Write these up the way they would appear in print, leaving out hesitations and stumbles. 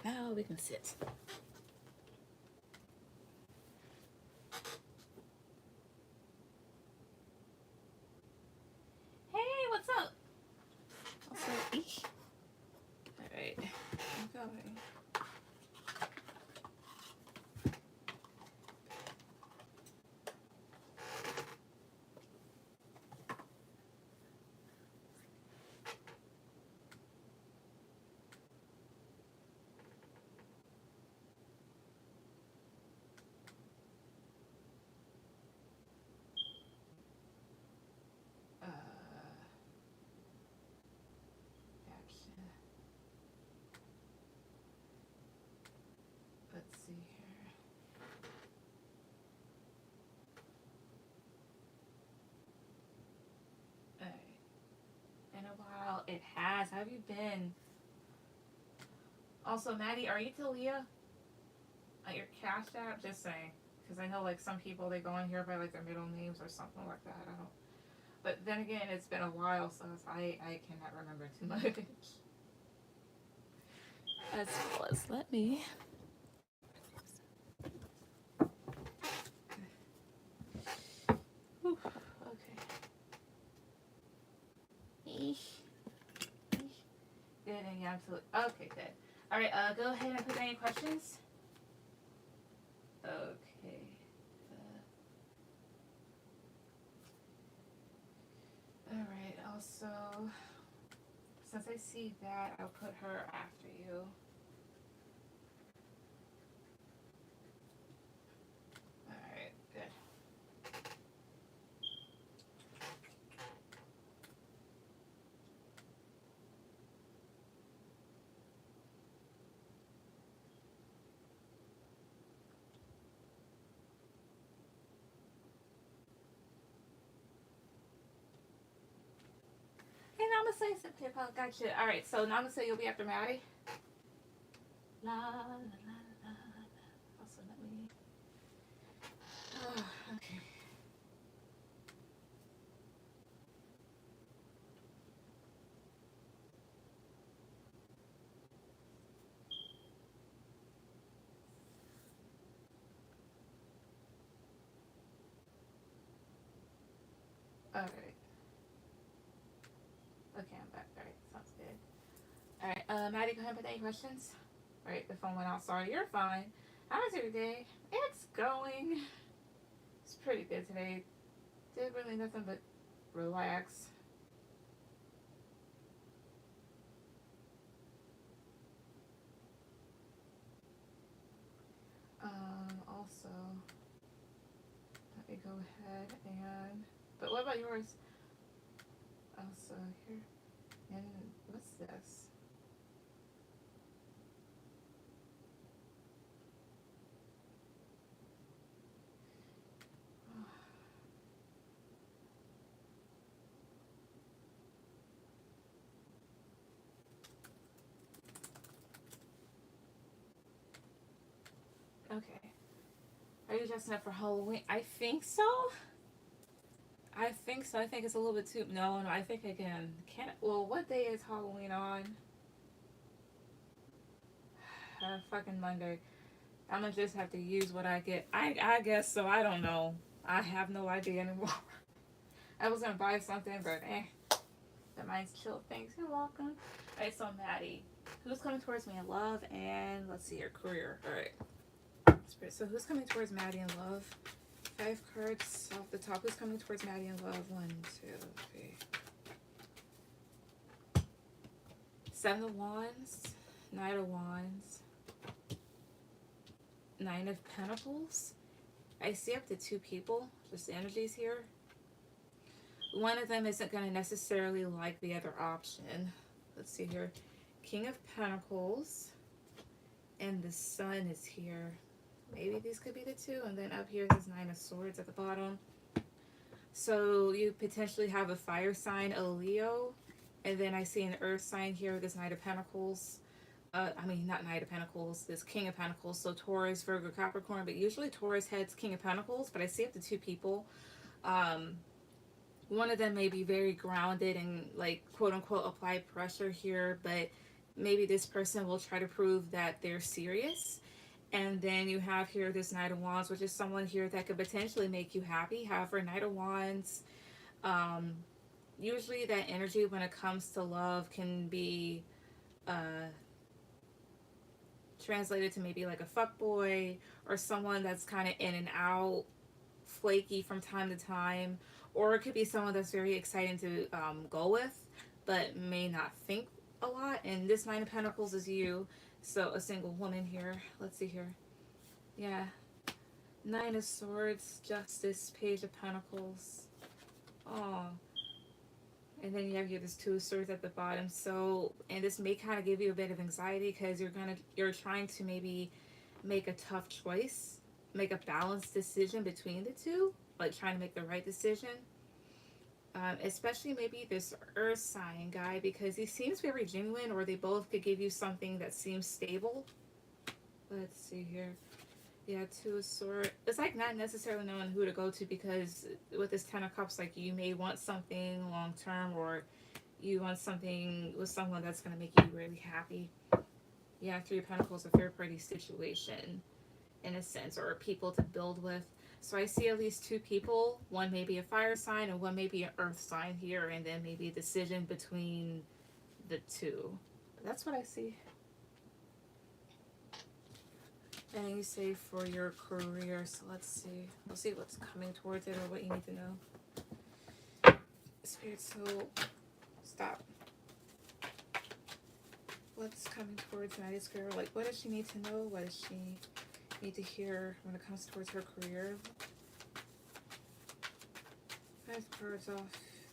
Now we can sit. Hey, what's up? Also, eesh. All right, I'm going. Action. Let's see here. All right. In a while, it has. How have you been? Also, Maddie, are you Talia? At your Cashapp? Just saying. Because I know, like, some people, they go in here by, like, their middle names or something like that. I don't. But then again, it's been a while, so I cannot remember too much. As well as, let me. Whew, okay. Good, and yeah, absolutely. Okay, good. All right, go ahead and put any questions. Okay. All right. Also, since I see that, I'll put her after you. All right. Good. Hey, Namaste, September. Gotcha. All right. So Namaste, you'll be after Maddie. La la la la. Also, let me. Oh, okay. All right. Okay, I'm back. All right. Sounds good. All right. Maddie, go ahead and put any questions. All right. The phone went out. Sorry. You're fine. How's your day? It's going. It's pretty good today. Did really nothing but relax. Also, let me go ahead and. But what about yours? Also here, and what's this? Okay. Are you dressing up for Halloween? I think so. I think so. I think it's a little bit too. No, no. I think I can. Can't. Well, what day is Halloween on? Fucking Monday. I'm gonna just have to use what I get. I guess so. I don't know. I have no idea anymore. I was gonna buy something, but the mind's chill. Thanks. You're welcome. Alright, so Maddie, who's coming towards me in love? And let's see your career. Alright. So who's coming towards Maddie in love? 5 cards off the top. Who's coming towards Maddie in love? 1, 2, 3. 7 of Wands, 9 of Wands, 9 of Pentacles. I see up to 2 people, just the energies here. One of them isn't going to necessarily like the other option. Let's see here. King of Pentacles, and the Sun is here. Maybe these could be the 2, and then up here there's 9 of Swords at the bottom. So you potentially have a fire sign, a Leo, and then I see an earth sign here with this Knight of Pentacles. I mean, not Knight of Pentacles, this King of Pentacles. So Taurus, Virgo, Capricorn, but usually Taurus heads King of Pentacles, but I see up to 2 people. One of them may be very grounded and, like, quote unquote apply pressure here, but maybe this person will try to prove that they're serious. And then you have here this Knight of Wands, which is someone here that could potentially make you happy. However, Knight of Wands, um, usually that energy when it comes to love can be uh, translated to maybe like a fuck boy or someone that's kind of in and out, flaky from time to time, or it could be someone that's very exciting to go with, but may not think a lot. And this Nine of Pentacles is you, so a single woman here. Let's see here. Yeah, Nine of Swords, Justice, Page of Pentacles. Oh, and then you have here this Two of Swords at the bottom. So, and this may kind of give you a bit of anxiety because you're trying to maybe make a tough choice, make a balanced decision between the two, like trying to make the right decision. Especially maybe this Earth sign guy, because he seems very genuine, or they both could give you something that seems stable. Let's see here. Yeah, Two of Swords. It's like not necessarily knowing who to go to, because with this Ten of Cups, like you may want something long term, or you want something with someone that's going to make you really happy. Yeah, Three of Pentacles, a third party situation in a sense, or people to build with. So I see at least two people. One may be a fire sign and one may be an earth sign here, and then maybe a decision between the two. That's what I see. And you say for your career, so let's see. We'll see what's coming towards it or what you need to know. Spirit, so stop. What's coming towards Maddie's girl? Like, what does she need to know? What does she need to hear when it comes towards her career? 5 cards off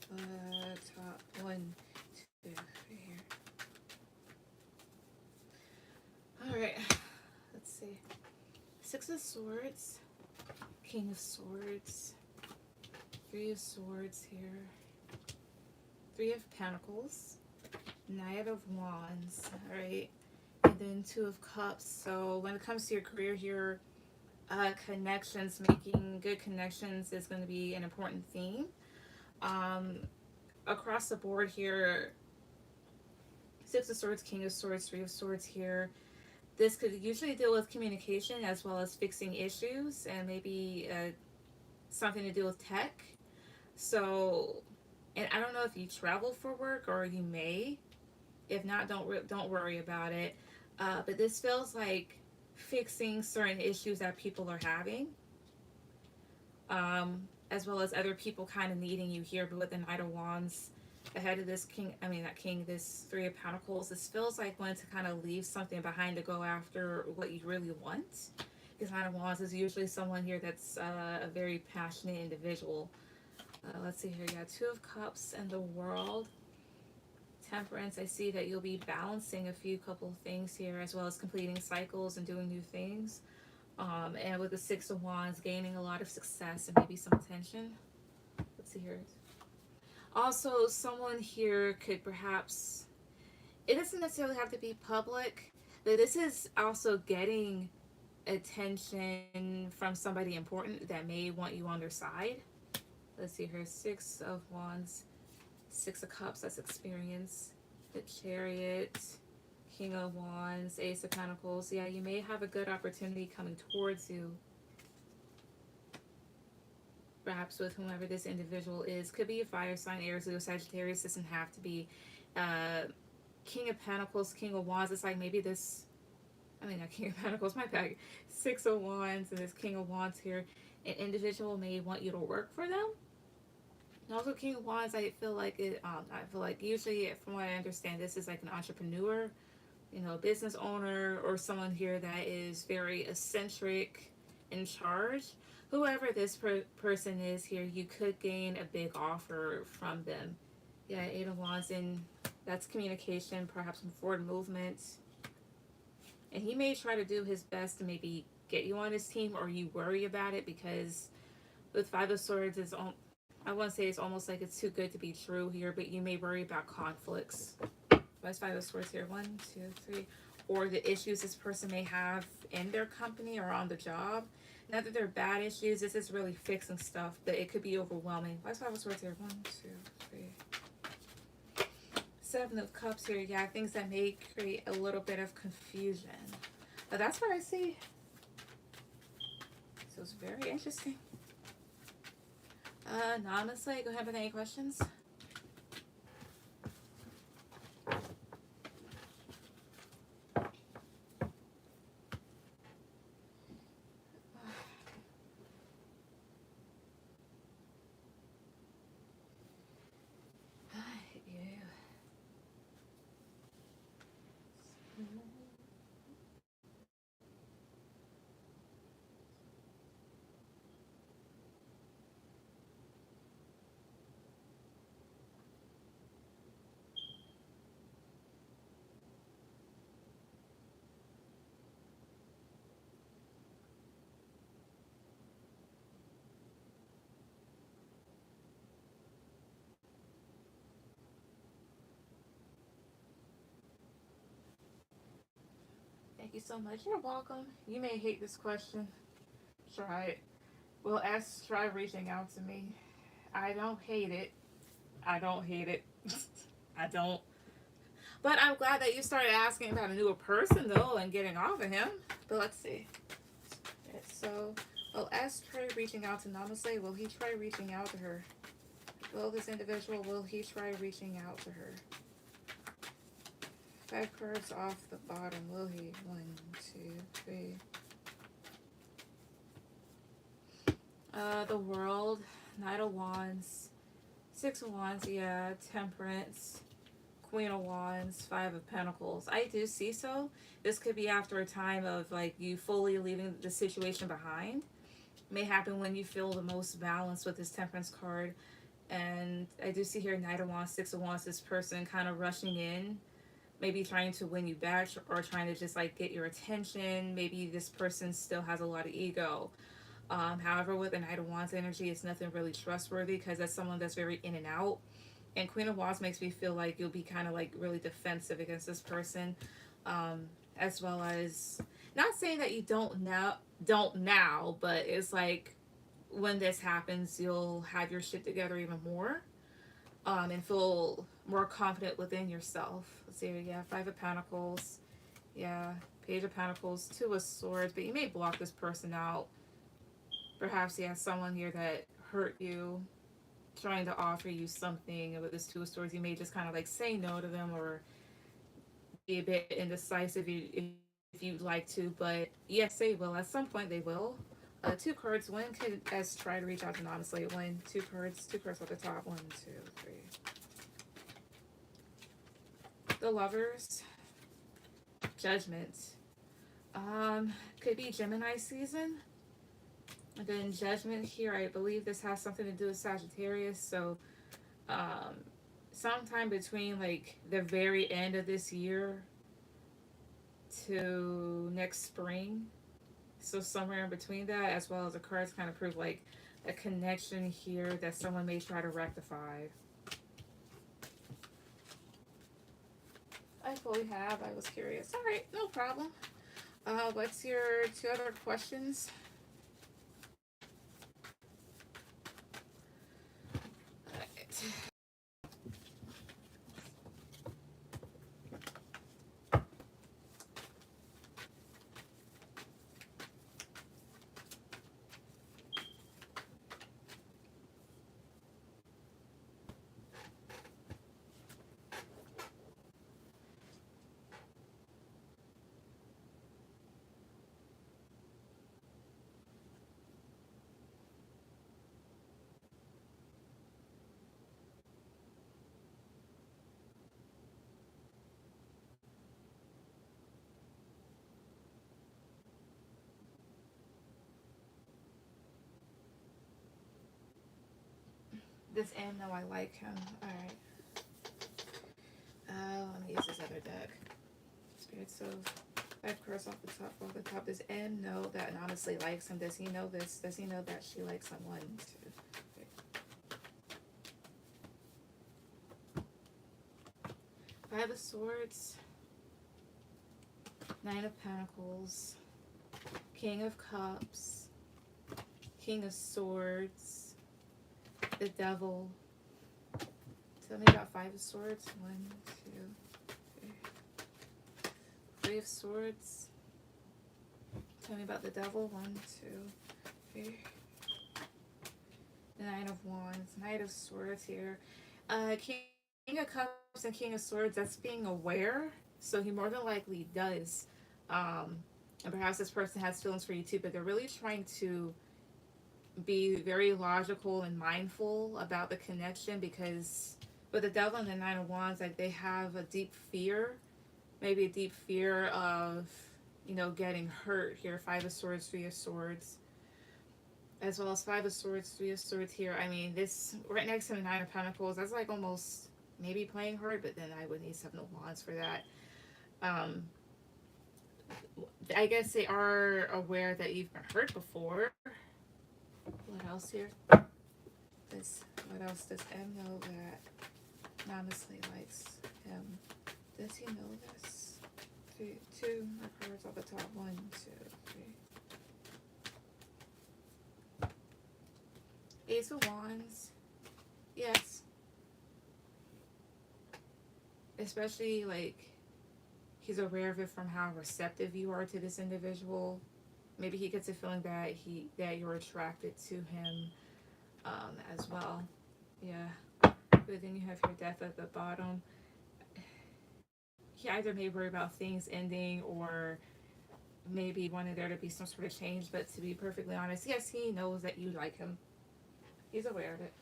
the top. 1, 2, right here. Alright. Let's see. 6 of Swords. King of Swords. 3 of Swords here. 3 of Pentacles. Knight of Wands. Alright. And then 2 of Cups. So when it comes to your career here, connections, making good connections is going to be an important theme. Across the board here, 6 of Swords, King of Swords, 3 of Swords here. This could usually deal with communication as well as fixing issues, and maybe something to do with tech. So, and I don't know if you travel for work, or you may. If not, don't worry about it. But this feels like fixing certain issues that people are having, as well as other people kind of needing you here. But with the Knight of Wands ahead of this this 3 of Pentacles, this feels like wanting to kind of leave something behind to go after what you really want. Because Knight of Wands is usually someone here that's a very passionate individual. Let's see here. You got 2 of Cups and the World. Temperance, I see that you'll be balancing a couple of things here, as well as completing cycles and doing new things. And with the 6 of Wands, gaining a lot of success and maybe some attention. Let's see here. Also, someone here could perhaps, it doesn't necessarily have to be public, but this is also getting attention from somebody important that may want you on their side. Let's see here. 6 of Wands. 6 of Cups, that's experience. The Chariot, King of Wands, Ace of Pentacles. Yeah, you may have a good opportunity coming towards you. Perhaps with whomever this individual is. Could be a fire sign, Aries, Leo, Sagittarius. Doesn't have to be. King of Pentacles, King of Wands. It's like maybe this, not King of Pentacles, my bad. 6 of Wands and this King of Wands here. An individual may want you to work for them. And also King of Wands, I feel like usually, from what I understand, this is like an entrepreneur, business owner, or someone here that is very eccentric, in charge. Whoever this person is here, you could gain a big offer from them. Yeah, 8 of Wands, and that's communication, perhaps some forward movement. And he may try to do his best to maybe get you on his team, or you worry about it, because with 5 of Swords, I want to say it's almost like it's too good to be true here, but you may worry about conflicts. That's 5 of Swords here. 1, 2, 3. Or the issues this person may have in their company or on the job. Not that they're bad issues. This is really fixing stuff, but it could be overwhelming. That's 5 of Swords here. 1, 2, 3. Seven of Cups here. Yeah, things that may create a little bit of confusion. But that's what I see. So it's very interesting. Namaste. Go ahead with any questions. Thank you so much. You're welcome. You may hate this question. Try it. Well, try reaching out to me. I don't hate it. I don't hate it. I don't. But I'm glad that you started asking about a newer person, though, and getting off of him. But let's see. So, well, Trey reaching out to Namaste, will he try reaching out to her? Will this individual, will he try reaching out to her? 5 cards off the bottom, will he? 1, 2, 3. The World, Knight of Wands, 6 of Wands, yeah, Temperance, Queen of Wands, 5 of Pentacles. I do see so. This could be after a time of like you fully leaving the situation behind. It may happen when you feel the most balanced with this Temperance card. And I do see here Knight of Wands, 6 of Wands, this person kind of rushing in, maybe trying to win you back or trying to just like get your attention. Maybe this person still has a lot of ego. However, with the Knight of Wands energy, it's nothing really trustworthy because that's someone that's very in and out. And Queen of Wands makes me feel like you'll be kind of like really defensive against this person, as well as not saying that you don't now, but it's like when this happens, you'll have your shit together even more, and feel more confident within yourself. Let's see, yeah, 5 of Pentacles, yeah, Page of Pentacles, 2 of Swords, but you may block this person out. Perhaps he has someone here that hurt you, trying to offer you something. With this 2 of Swords, you may just kind of like say no to them or be a bit indecisive if you'd like to, but yes, they will. At some point, they will. 2 cards. One could as try to reach out to honestly. 1, 2 cards. 2 cards at the top. 1, 2, 3. The Lovers. Judgment. Could be Gemini season. And then Judgment here, I believe this has something to do with Sagittarius. So, sometime between like the very end of this year to next spring. So somewhere in between that, as well as the cards kind of prove like a connection here that someone may try to rectify. I fully have. I was curious. All right, no problem. What's your 2 other questions? All right. This M, no, I like him. Alright. Let me use this other deck. Spirits of 5 cards off the top. Off the top. Does M know that honestly likes him? Does he know this? Does he know that she likes him? 1, 2. 5 of Swords. 9 of Pentacles. King of Cups. King of Swords. The Devil. Tell me about 5 of Swords. 1, 2, Three of Swords. Tell me about the Devil. 1, 2, 3. The Nine of Wands. Knight of Swords here. King of Cups and King of Swords, that's being aware. So he more than likely does. And perhaps this person has feelings for you too, but they're really trying to be very logical and mindful about the connection, because with the Devil and the Nine of Wands, like, they have a deep fear, maybe a deep fear of, you know, getting hurt here. Five of Swords, Three of Swords, as well as Five of Swords, Three of Swords here. I mean, this right next to the Nine of Pentacles, that's like almost maybe playing hurt, but then I would need Seven of Wands for that. I guess they are aware that you've been hurt before. What else here? What else does M know that Namaste likes him? Does he know this? Two cards off the top. 1, 2, 3. Ace of Wands. Yes. Especially, like, he's aware of it from how receptive you are to this individual. Maybe he gets a feeling that you're attracted to him as well. Yeah. But then you have your Death at the bottom. He either may worry about things ending, or maybe wanted there to be some sort of change. But to be perfectly honest, yes, he knows that you like him. He's aware of it.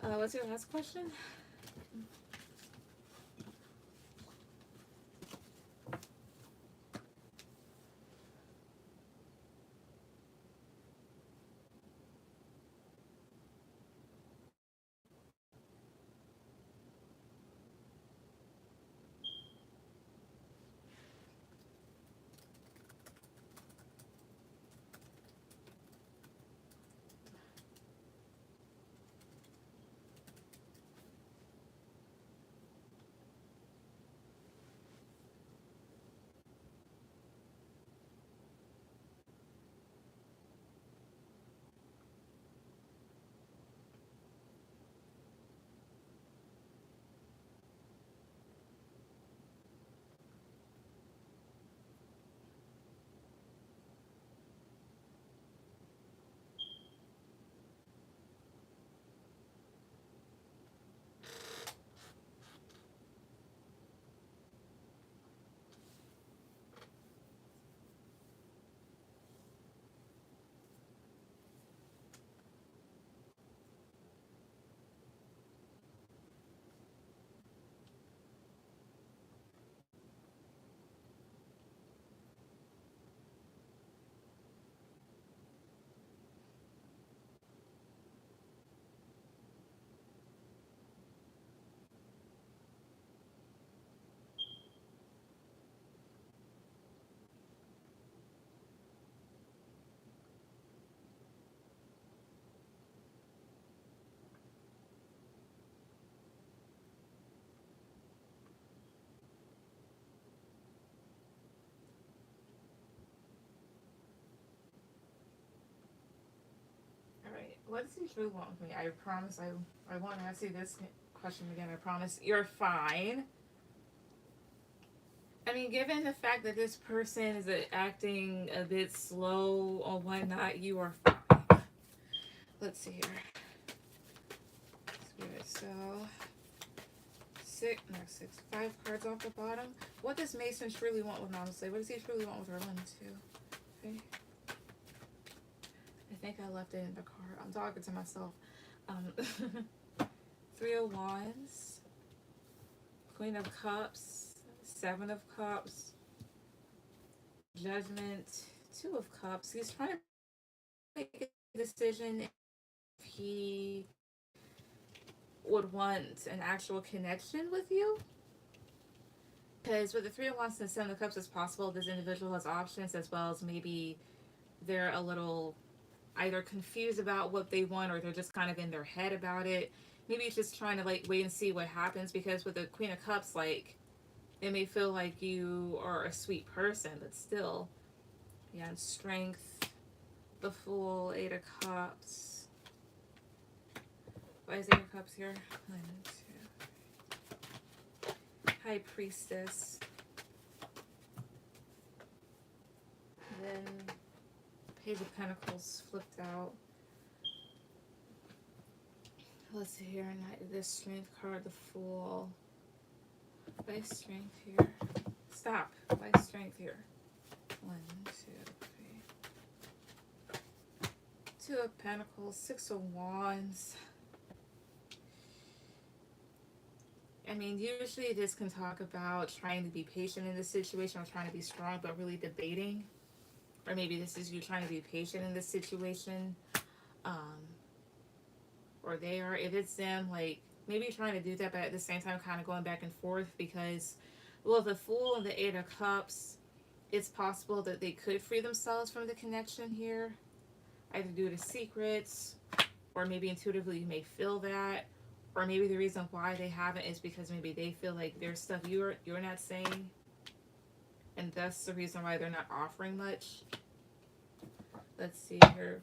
What's your last question? What does he truly want with me? I promise I won't ask you this question again. I promise. You're fine. I mean, given the fact that this person is acting a bit slow or whatnot, you are fine. Let's see here. So, 5 cards off the bottom. What does Mason truly want with Namaste? What does he truly want with her? 1, 2, 3. I think I left it in the car. I'm talking to myself. 3 of Wands, Queen of Cups, 7 of Cups, Judgment, 2 of Cups. He's trying to make a decision if he would want an actual connection with you. Because with the 3 of Wands and 7 of Cups, it's possible this individual has options, as well as maybe they're a little either confused about what they want, or they're just kind of in their head about it. Maybe it's just trying to like wait and see what happens, because with the Queen of Cups, like, it may feel like you are a sweet person, but still. Yeah, and Strength, the Fool, 8 of Cups. Why is 8 of Cups here? 1, 2. High Priestess. Page of Pentacles flipped out. Let's see here. This Strength card, the Fool. Why Strength here? Stop. Why Strength here? 1, 2, 3. Two of Pentacles, Six of Wands. I mean, usually this can talk about trying to be patient in this situation or trying to be strong, but really debating. Or maybe this is you trying to be patient in this situation. Or they are, if it's them, like, maybe trying to do that, but at the same time kind of going back and forth because, well, the Fool and the Eight of Cups, it's possible that they could free themselves from the connection here. Either due to secrets, or maybe intuitively you may feel that. Or maybe the reason why they haven't is because maybe they feel like there's stuff you're not saying. And that's the reason why they're not offering much. Let's see here.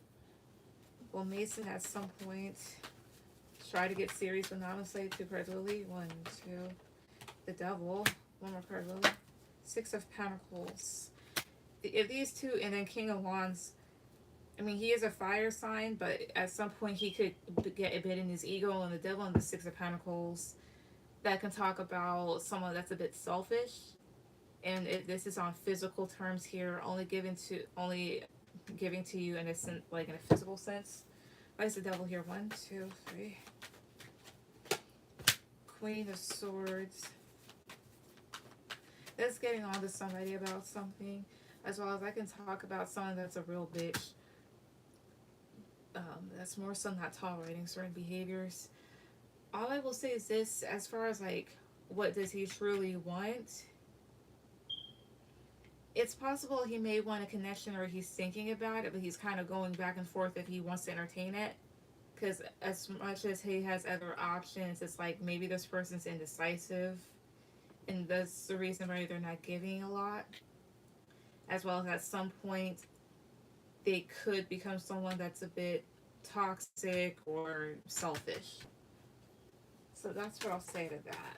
Well, Mason at some point try to get serious with Namaste. 2 cards Lily. 1, 2. The Devil. 1 more card Lily. 6 of Pentacles. If these two, and then King of Wands, I mean, he is a fire sign, but at some point he could get a bit in his ego, and the Devil and the 6 of Pentacles, that can talk about someone that's a bit selfish. And this is on physical terms here, only giving to you in a sense, like in a physical sense. Why is the Devil here? 1, 2, 3. Queen of Swords. That's getting on to somebody about something, as well as I can talk about someone that's a real bitch. That's more so not tolerating certain behaviors. All I will say is this, as far as like, what does he truly want? It's possible he may want a connection or he's thinking about it, but he's kind of going back and forth if he wants to entertain it. Because as much as he has other options, it's like maybe this person's indecisive. And that's the reason why they're not giving a lot. As well as at some point, they could become someone that's a bit toxic or selfish. So that's what I'll say to that.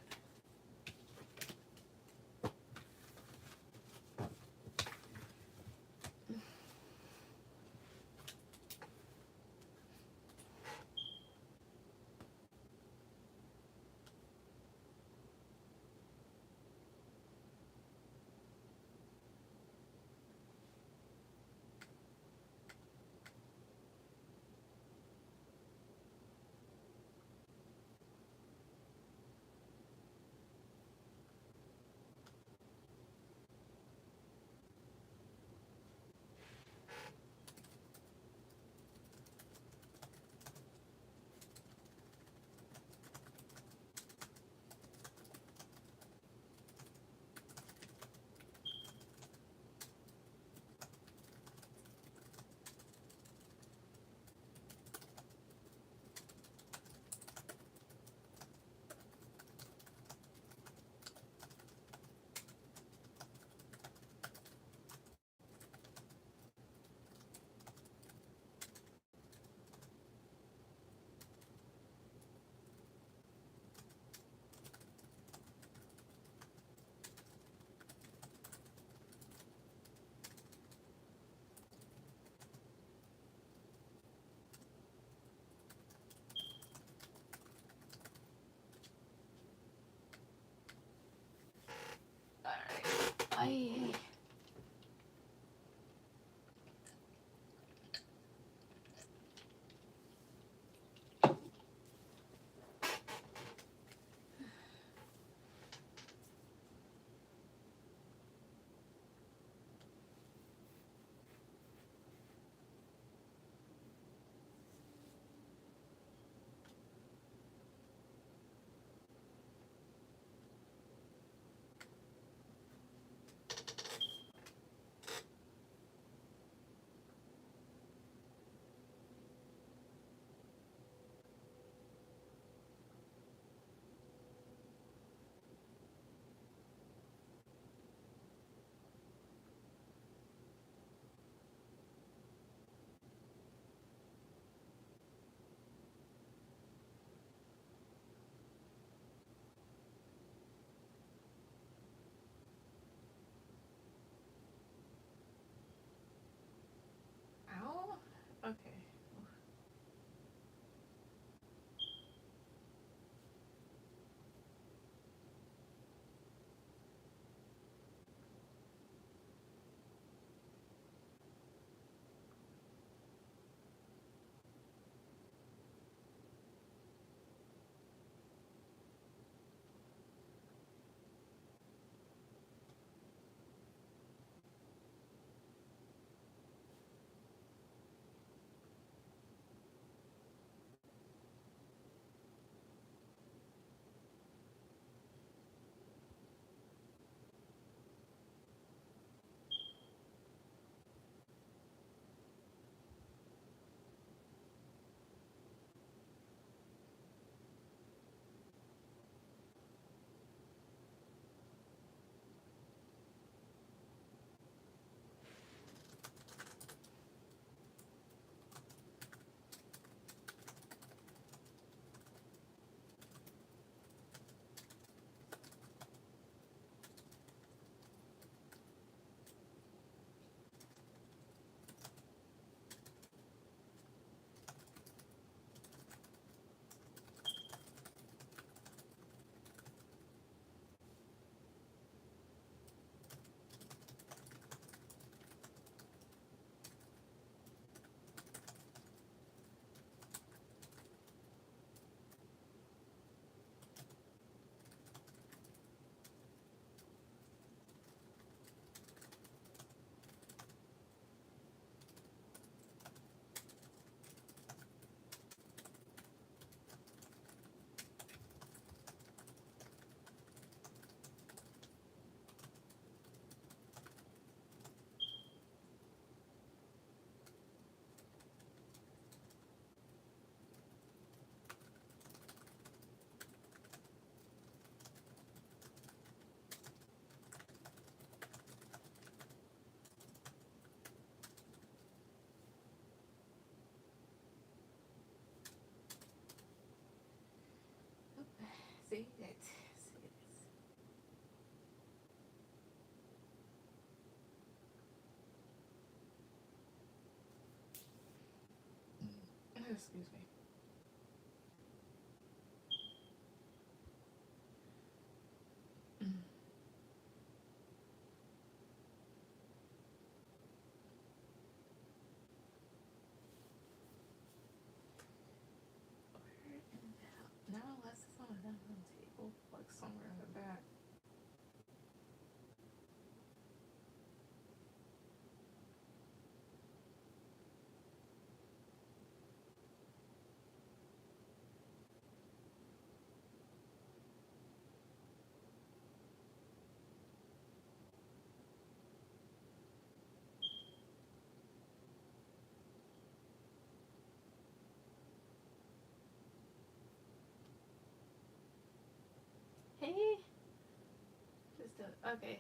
Okay.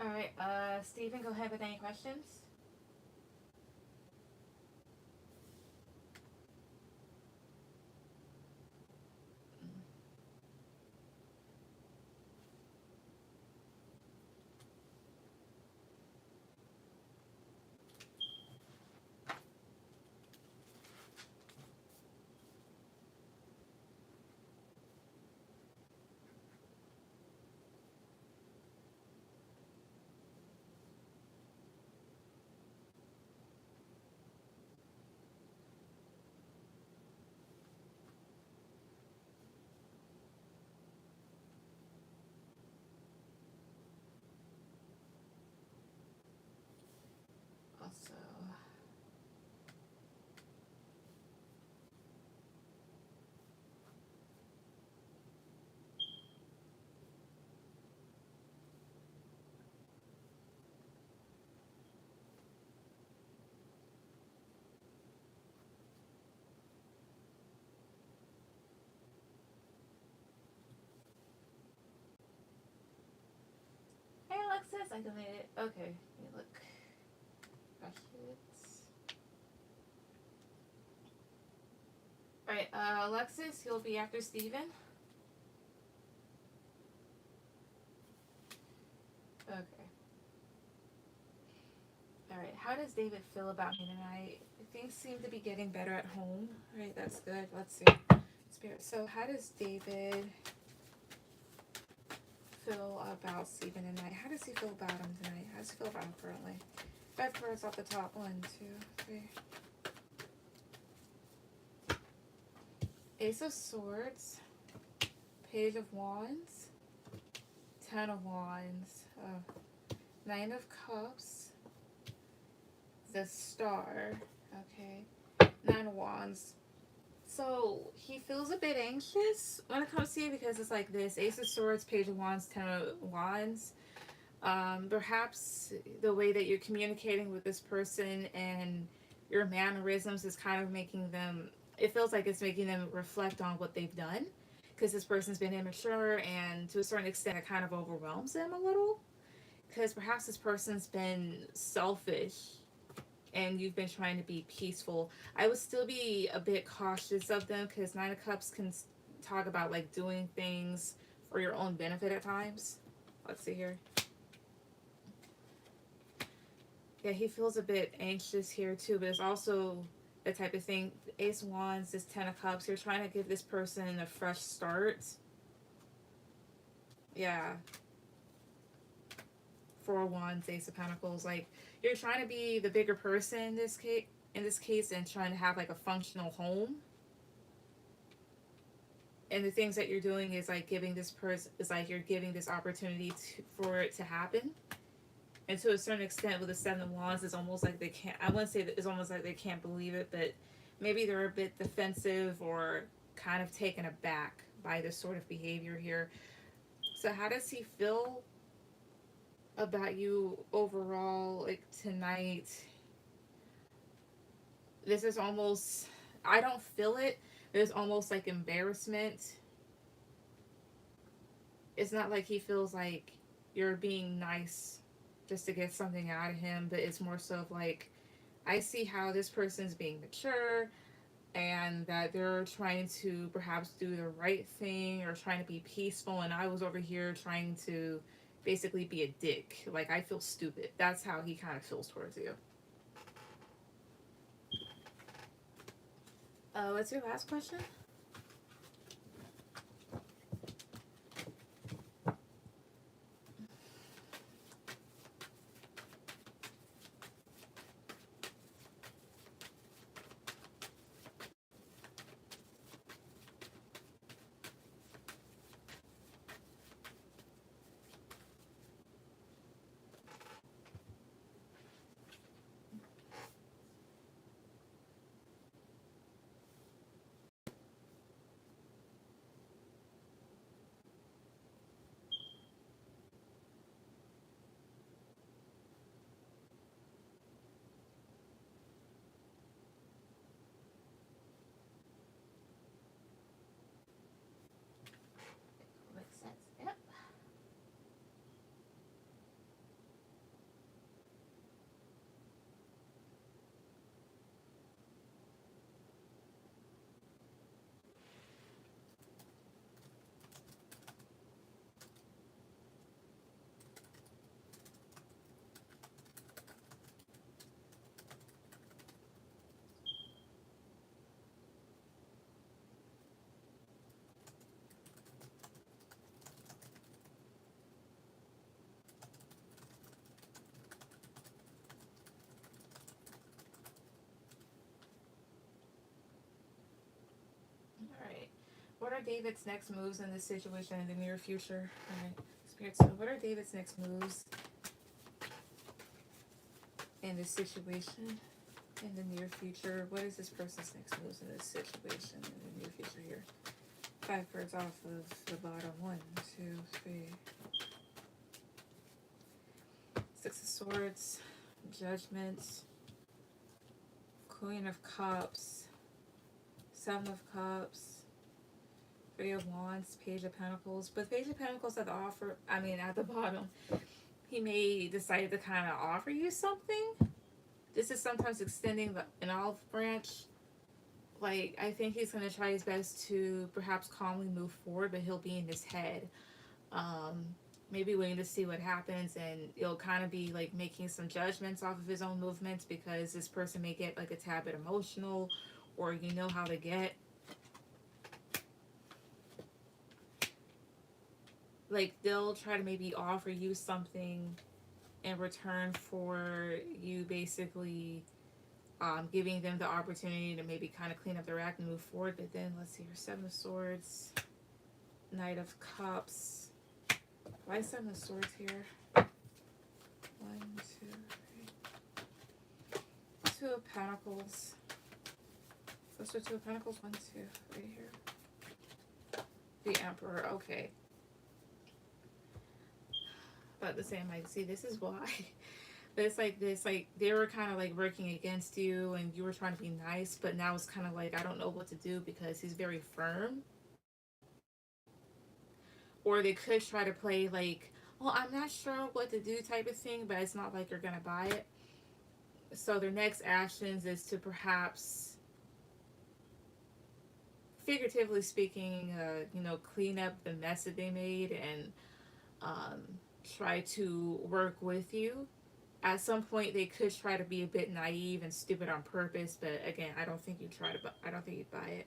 All right. Stephen, go ahead with any questions. Also, hey Alexis, I deleted it. Okay, let me look. Questions. All right, Alexis, you'll be after Stephen. Okay. All right. How does David feel about me tonight? Things seem to be getting better at home. All right, that's good. Let's see. Spirit. So, how does David feel about Stephen tonight? How does he feel about him tonight? How does he feel about him currently? 5 cards off the top. 1, 2, 3. Ace of Swords. Page of Wands. 10 of Wands. 9 of Cups. The Star. Okay. 9 of Wands. So he feels a bit anxious when it comes to you because it's like this: Ace of Swords, Page of Wands, 10 of Wands. Perhaps the way that you're communicating with this person and your mannerisms is kind of making them, it feels like it's making them reflect on what they've done, because this person's been immature, and to a certain extent it kind of overwhelms them a little, because perhaps this person's been selfish and you've been trying to be peaceful. I would still be a bit cautious of them, because 9 of Cups can talk about like doing things for your own benefit at times. Let's see here. Yeah, he feels a bit anxious here too, but it's also the type of thing. Ace of Wands, this 10 of Cups, you're trying to give this person a fresh start. Yeah. 4 of Wands, Ace of Pentacles. Like, you're trying to be the bigger person in this case, and trying to have like a functional home. And the things that you're doing is like giving this person, is like you're giving this opportunity for it to happen. And to a certain extent, with the 7 of Wands, it's almost like they can't, I wouldn't say that it's almost like they can't believe it, but maybe they're a bit defensive or kind of taken aback by this sort of behavior here. So how does he feel about you overall, like tonight? This is almost, I don't feel it. There's almost like embarrassment. It's not like he feels like you're being nice just to get something out of him, but it's more so of like, I see how this person's being mature and that they're trying to perhaps do the right thing or trying to be peaceful, and I was over here trying to basically be a dick. Like, I feel stupid. That's how he kind of feels towards you. What's your last question? are David's next moves in this situation in the near future? Alright, Spirit, so what are David's next moves in this situation in the near future? What is this person's next moves in this situation in the near future here? 5 cards off of the bottom. 1, 2, 3. 6 of Swords, Judgment, Queen of Cups, 7 of Cups, 3 of Wands, Page of Pentacles. But Page of Pentacles at the at the bottom, he may decide to kind of offer you something. This is sometimes extending an olive branch. Like, I think he's going to try his best to perhaps calmly move forward, but he'll be in his head. Maybe waiting to see what happens, and it'll kind of be like making some judgments off of his own movements, because this person may get like a tad bit emotional, or you know how to get. Like, they'll try to maybe offer you something in return for you basically giving them the opportunity to maybe kind of clean up their act and move forward. But then, let's see here, 7 of Swords, Knight of Cups. Why 7 of Swords here? 1, 2, 3. 2 of Pentacles. What's the 2 of Pentacles? 1, 2, right here. The Emperor, okay. But the same, like, see, this is why. But it's like this, like, they were kind of like working against you, and you were trying to be nice, but now it's kind of like, I don't know what to do, because he's very firm. Or they could try to play like, well, I'm not sure what to do type of thing, but it's not like you're going to buy it. So their next actions is to perhaps, figuratively speaking, clean up the mess that they made, and try to work with you. At some point, they could try to be a bit naive and stupid on purpose, but again, I don't think you'd buy it.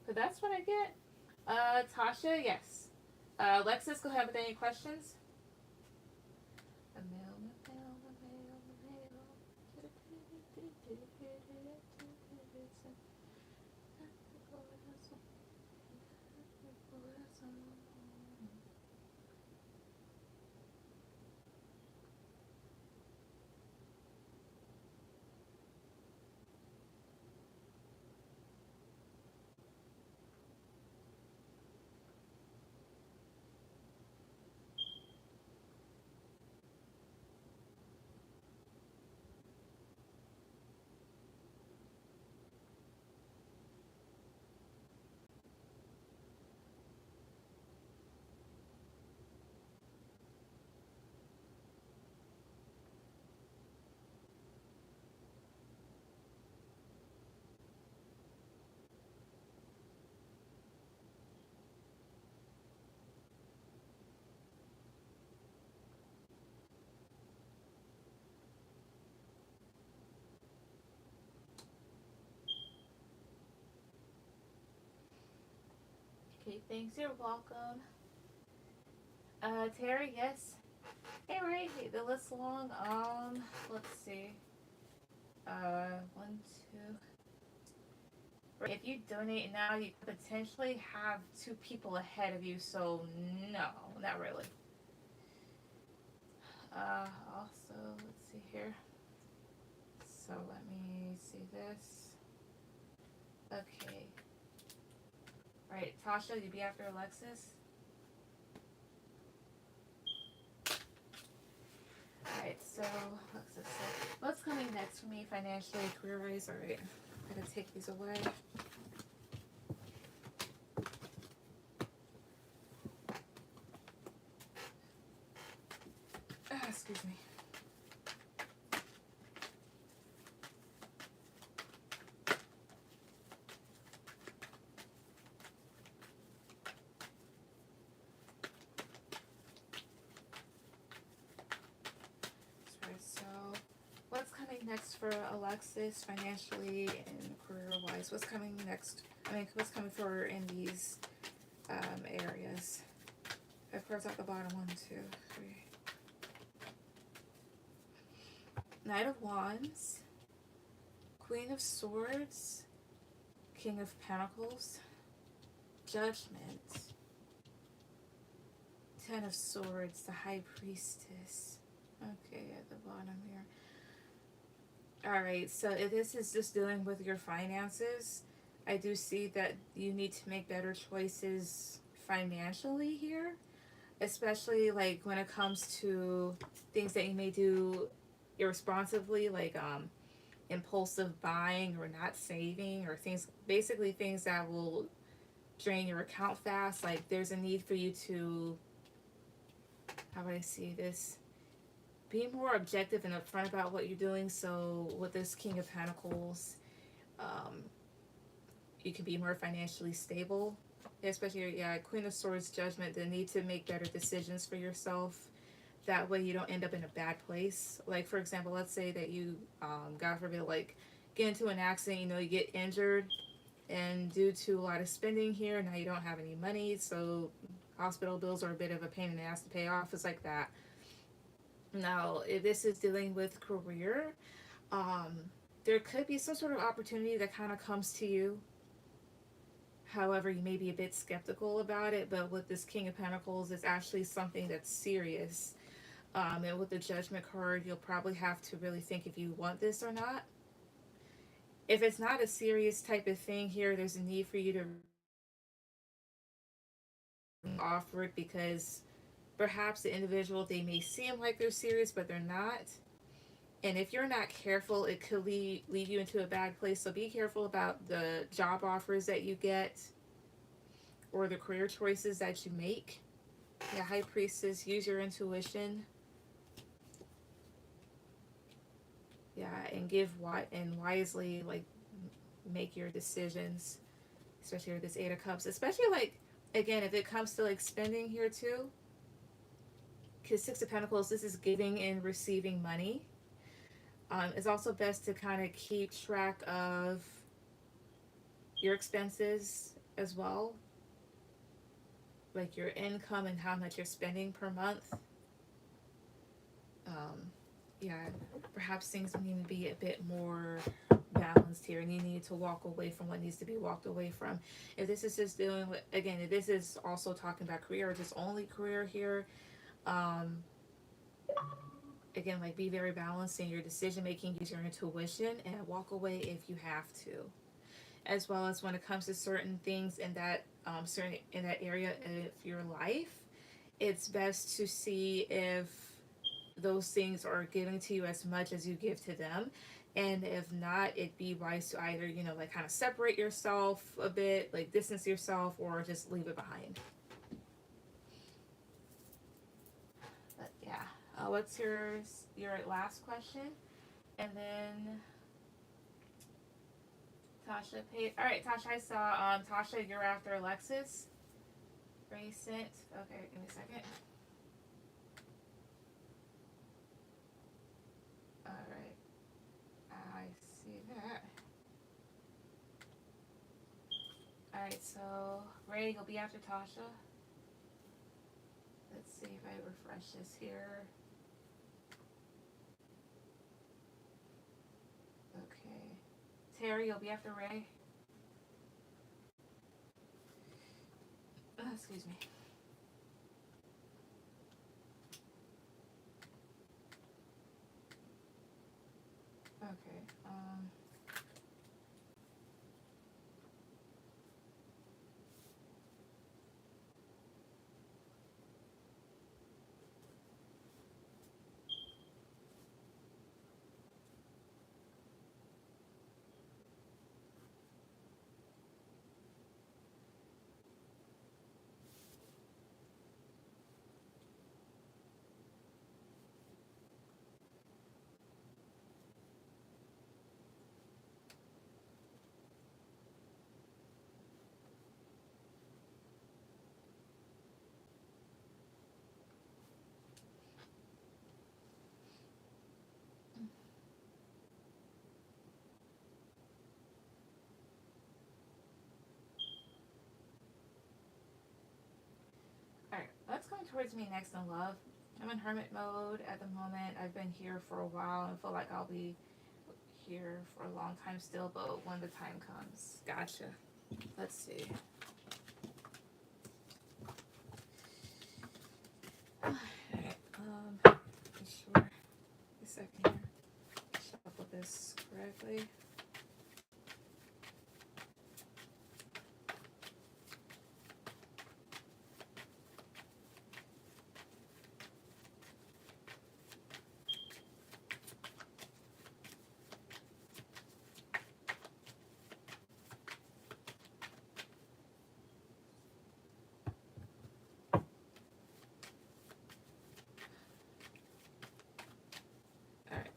But that's what I get. Tasha, yes. Alexis, go ahead with any questions. Okay, thanks. You're welcome. Terry, yes. Hey, Ray, the list long. Let's see. 1, 2. If you donate now, you potentially have 2 people ahead of you, so no, not really. Also, let's see here. So let me see this. Okay. Alright, Tasha, you be after Alexis? Alright, so Alexis, so what's coming next for me financially, career-wise? Alright, I'm gonna take these away. Excuse me. Next for Alexis, financially and career-wise? What's coming next? What's coming for her in these areas? Of course, at the bottom, 1, 2, 3. Knight of Wands, Queen of Swords, King of Pentacles, Judgment. Ten of Swords, the High Priestess. Okay, at the bottom here. Alright, so if this is just dealing with your finances, I do see that you need to make better choices financially here. Especially like when it comes to things that you may do irresponsibly, like impulsive buying or not saving, or things, basically things that will drain your account fast. Like there's a need for you to, how would I see this, be more objective and upfront about what you're doing. So with this King of Pentacles, you can be more financially stable, especially, yeah, Queen of Swords, Judgment, the need to make better decisions for yourself. That way you don't end up in a bad place. Like, for example, let's say that you, God forbid, like, get into an accident, you know, you get injured, and due to a lot of spending here, now you don't have any money, so hospital bills are a bit of a pain in the ass to pay off. It's like that. Now, if this is dealing with career, there could be some sort of opportunity that kind of comes to you. However, you may be a bit skeptical about it, but with this King of Pentacles, it's actually something that's serious. And with the Judgment card, you'll probably have to really think if you want this or not. If it's not a serious type of thing here, there's a need for you to offer it, because perhaps the individual, they may seem like they're serious, but they're not. And if you're not careful, it could lead you into a bad place. So be careful about the job offers that you get or the career choices that you make. Yeah, High Priestess, use your intuition. Yeah, and wisely, like, make your decisions, especially with this Eight of Cups. Especially, like, again, if it comes to, like, spending here too, because Six of Pentacles, this is giving and receiving money. It's also best to kind of keep track of your expenses as well, like your income and how much you're spending per month. Yeah, perhaps things need to be a bit more balanced here, and you need to walk away from what needs to be walked away from. If this is just dealing with, again, if this is also talking about career, or just only career here, again, like, be very balanced in your decision making, use your intuition, and walk away if you have to. As well as when it comes to certain things in that in that area of your life, it's best to see if those things are given to you as much as you give to them. And if not, it'd be wise to either, you know, like, kind of separate yourself a bit, like distance yourself, or just leave it behind. But yeah, what's your last question? And then Tasha paid. All right, Tasha, I saw Tasha, you're after Alexis. Recent. Okay, give me a second. All right, I see that. All right, so Ray, you'll be after Tasha. Let's see if I refresh this here. Okay, Terry, you'll be after Ray. Excuse me. Okay. Alright, what's going towards me next in love? I'm in hermit mode at the moment. I've been here for a while and feel like I'll be here for a long time still, but when the time comes. Gotcha. Let's see. quickly. Alright.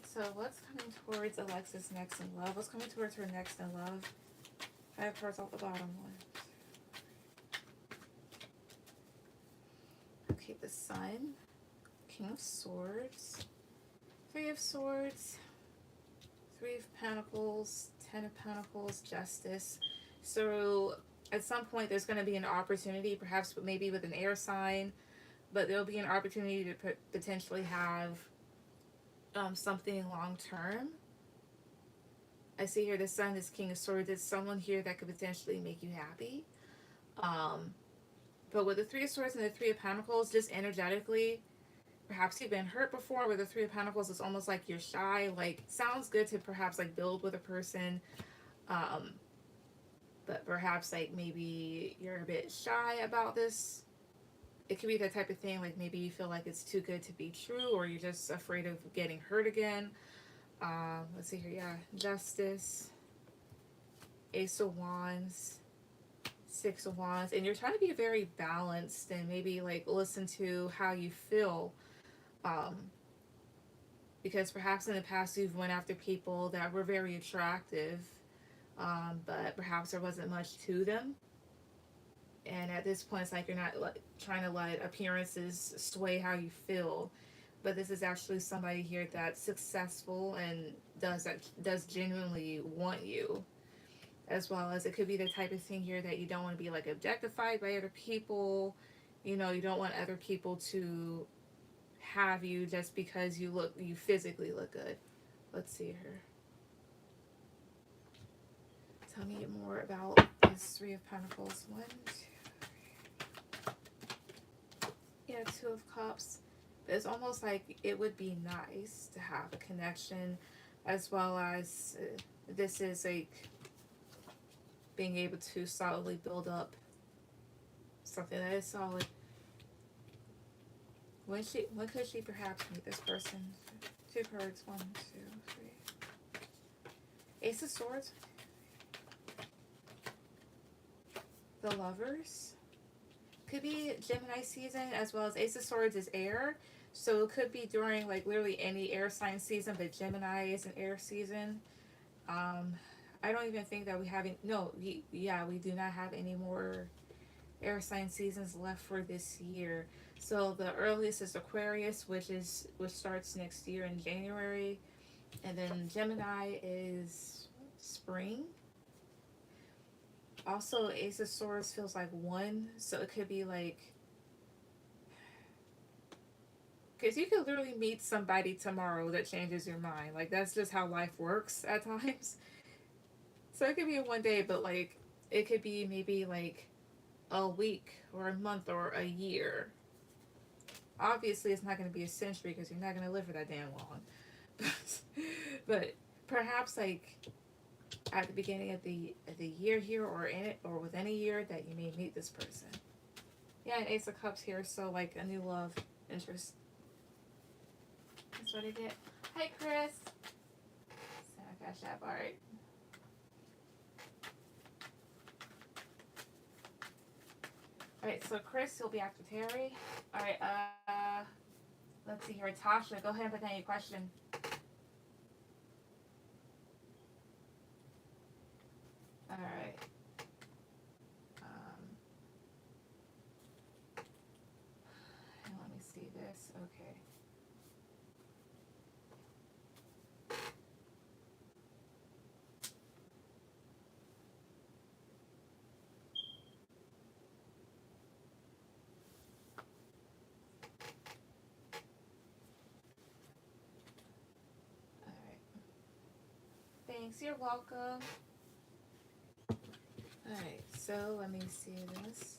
So what's coming towards Alexis next in love? What's coming towards her next in love? I have cards off the bottom one. Okay, the Sun, King of Swords, Three of Swords, Three of Pentacles, Ten of Pentacles, Justice. So at some point there's going to be an opportunity, perhaps maybe with an air sign, but there'll be an opportunity to potentially have something long term. I see here the Sun is King of Swords. It's someone here that could potentially make you happy. But with the Three of Swords and the Three of Pentacles, just energetically, perhaps you've been hurt before. With the Three of Pentacles, it's almost like you're shy. Like, sounds good to perhaps like build with a person, but perhaps like maybe you're a bit shy about this. It could be that type of thing, like maybe you feel like it's too good to be true, or you're just afraid of getting hurt again. Let's see here, yeah, Justice, Ace of Wands, Six of Wands, and you're trying to be very balanced and maybe like listen to how you feel, because perhaps in the past you've went after people that were very attractive, but perhaps there wasn't much to them. And at this point, it's like you're not trying to let appearances sway how you feel. But this is actually somebody here that's successful and does genuinely want you. As well as it could be the type of thing here that you don't want to be like objectified by other people. You know, you don't want other people to have you just because you physically look good. Let's see here. Tell me more about this Three of Pentacles. 1, 2. Yeah, Two of Cups. It's almost like it would be nice to have a connection, as well as this is like being able to solidly build up something that is solid. When could she perhaps meet this person? 2 cards. 1, 2, 3. Ace of Swords. The Lovers. Could be Gemini season, as well as Ace of Swords is air. So it could be during like literally any air sign season, but Gemini is an air season. I don't even think that we we do not have any more air sign seasons left for this year. So the earliest is Aquarius, which starts next year in January, and then Gemini is spring. Also, Ace of Swords feels like 1, so it could be like, because you could literally meet somebody tomorrow that changes your mind. Like, that's just how life works at times. So it could be in one day, but like it could be maybe like a week or a month or a year. Obviously, it's not going to be a century because you're not going to live for that damn long. But perhaps like at the beginning of the year here, or in it, or within a year, that you may meet this person. Yeah, and Ace of Cups here, so like a new love interest. That's what I get. Hi, Chris. Cashapp. All right. All right, so Chris, you'll be after Terry. All right. Let's see here, Tasha. Go ahead and put down your question. All right. And let me see this. Okay. All right. Thanks. You're welcome. All right. So let me see this.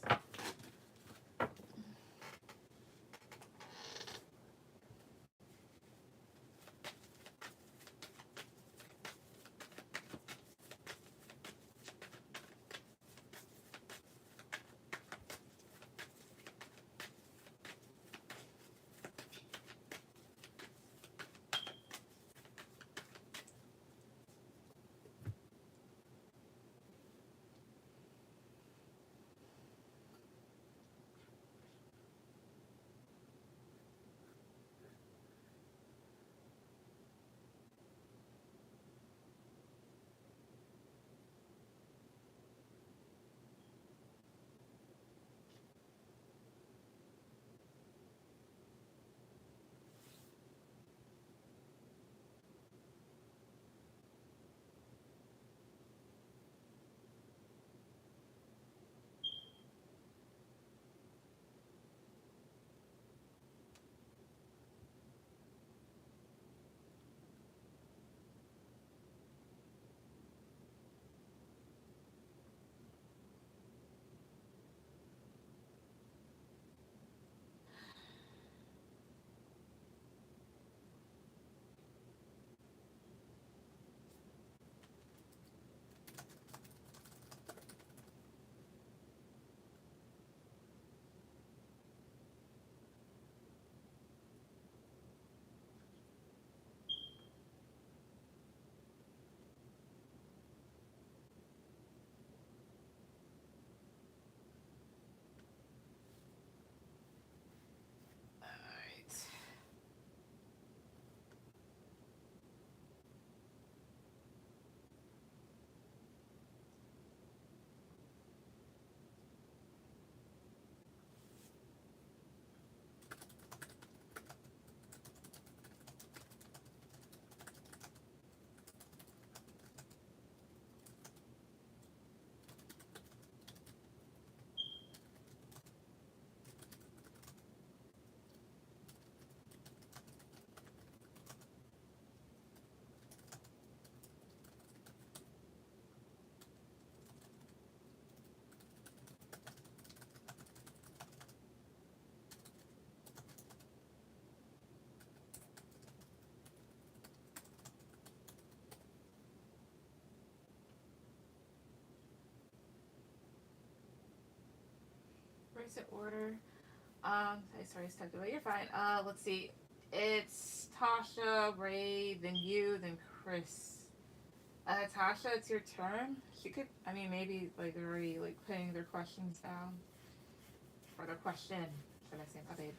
Where's the order? Sorry, it's tucked away. You're fine. Let's see. It's Tasha, Ray, then you, then Chris. Tasha, it's your turn. She could, I mean, maybe like they're already like putting their questions down for the question. Should I say, my babe?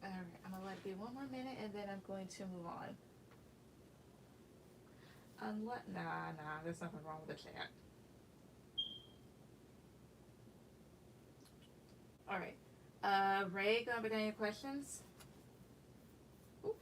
Alright, I'm gonna let it be one more minute and then I'm going to move on. Nah, there's nothing wrong with the chat. Alright. Ray, gonna begin any questions? Oop.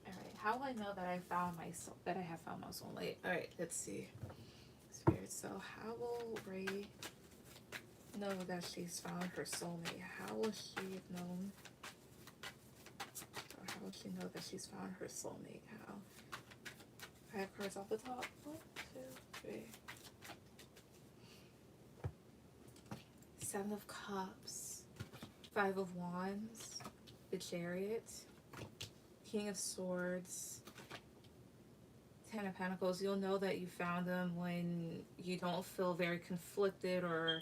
Alright, how will I know that I have found my soulmate? Alright, let's see. Spirit, so how will Ray know that she's found her soulmate? How will she have known? Or how will she know that she's found her soulmate? How? I have cards off the top. 1, 2, 3. 7 of Cups. 5 of Wands. The Chariot. King of Swords. 10 of Pentacles. You'll know that you found them when you don't feel very conflicted or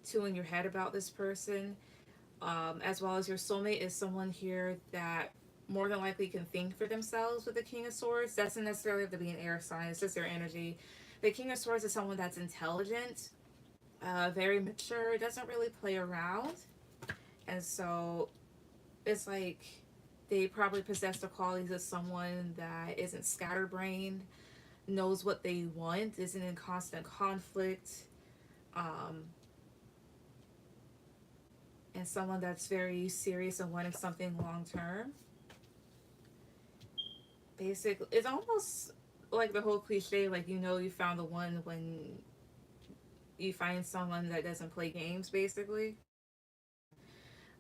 too in your head about this person. As well as your soulmate is someone here that more than likely can think for themselves with the King of Swords. Doesn't necessarily have to be an air sign. It's just their energy. The King of Swords is someone that's intelligent, very mature, doesn't really play around. And so it's like they probably possess the qualities of someone that isn't scatterbrained, knows what they want, isn't in constant conflict, and someone that's very serious and wanting something long term. Basically, it's almost like the whole cliche, like you know you found the one when you find someone that doesn't play games, basically.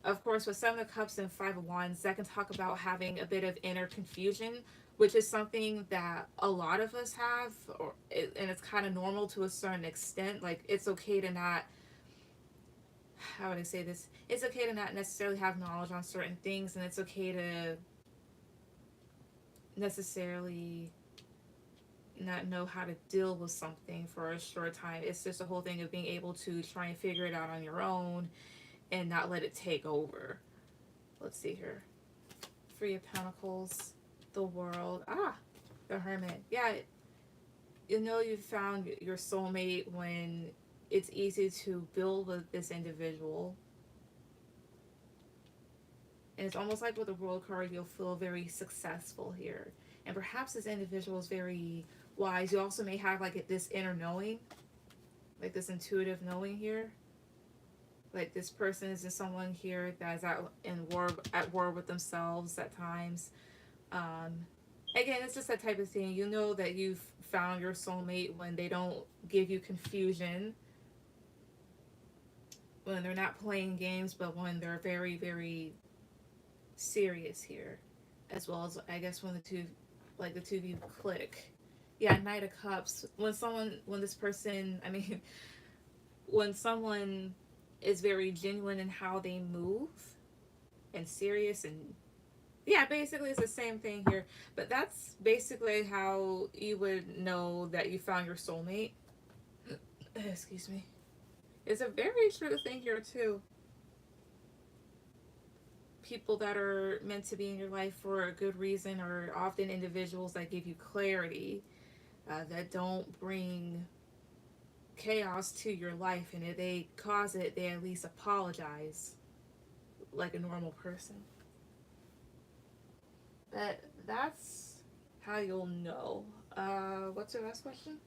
Of course, with 7 of Cups and 5 of Wands, that can talk about having a bit of inner confusion, which is something that a lot of us have, and it's kind of normal to a certain extent. Like, it's okay to not, how would I say this? It's okay to not necessarily have knowledge on certain things, and it's okay to necessarily not know how to deal with something for a short time. It's just a whole thing of being able to try and figure it out on your own and not let it take over. Let's see here. 3 of Pentacles, the World. The Hermit. Yeah, you know you've found your soulmate when it's easy to build with this individual. And it's almost like with the World card, you'll feel very successful here. And perhaps this individual is very wise. You also may have like this inner knowing, like this intuitive knowing here. Like this person is just someone here that is at war with themselves at times. Again, it's just that type of thing. You know that you've found your soulmate when they don't give you confusion, when they're not playing games, but when they're very, very serious here. As well as, I guess, when the two of you click. Yeah, Knight of Cups. When someone is very genuine in how they move and serious and Yeah, basically it's the same thing here. But that's basically how you would know that you found your soulmate. Excuse me. It's a very true thing here too. People that are meant to be in your life for a good reason are often individuals that give you clarity, that don't bring chaos to your life, and if they cause it, they at least apologize like a normal person. But that's how you'll know. What's your last question?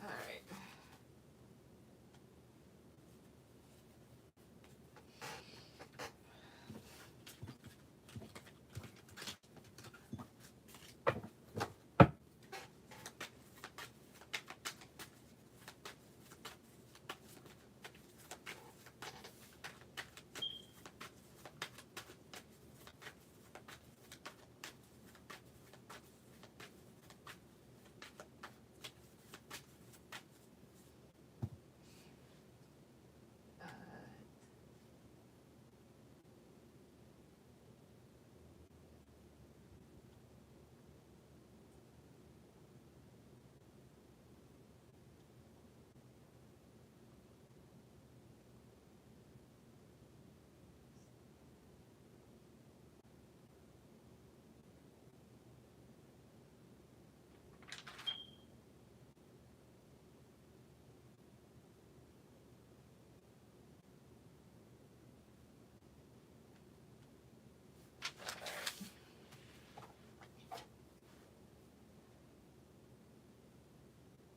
All right.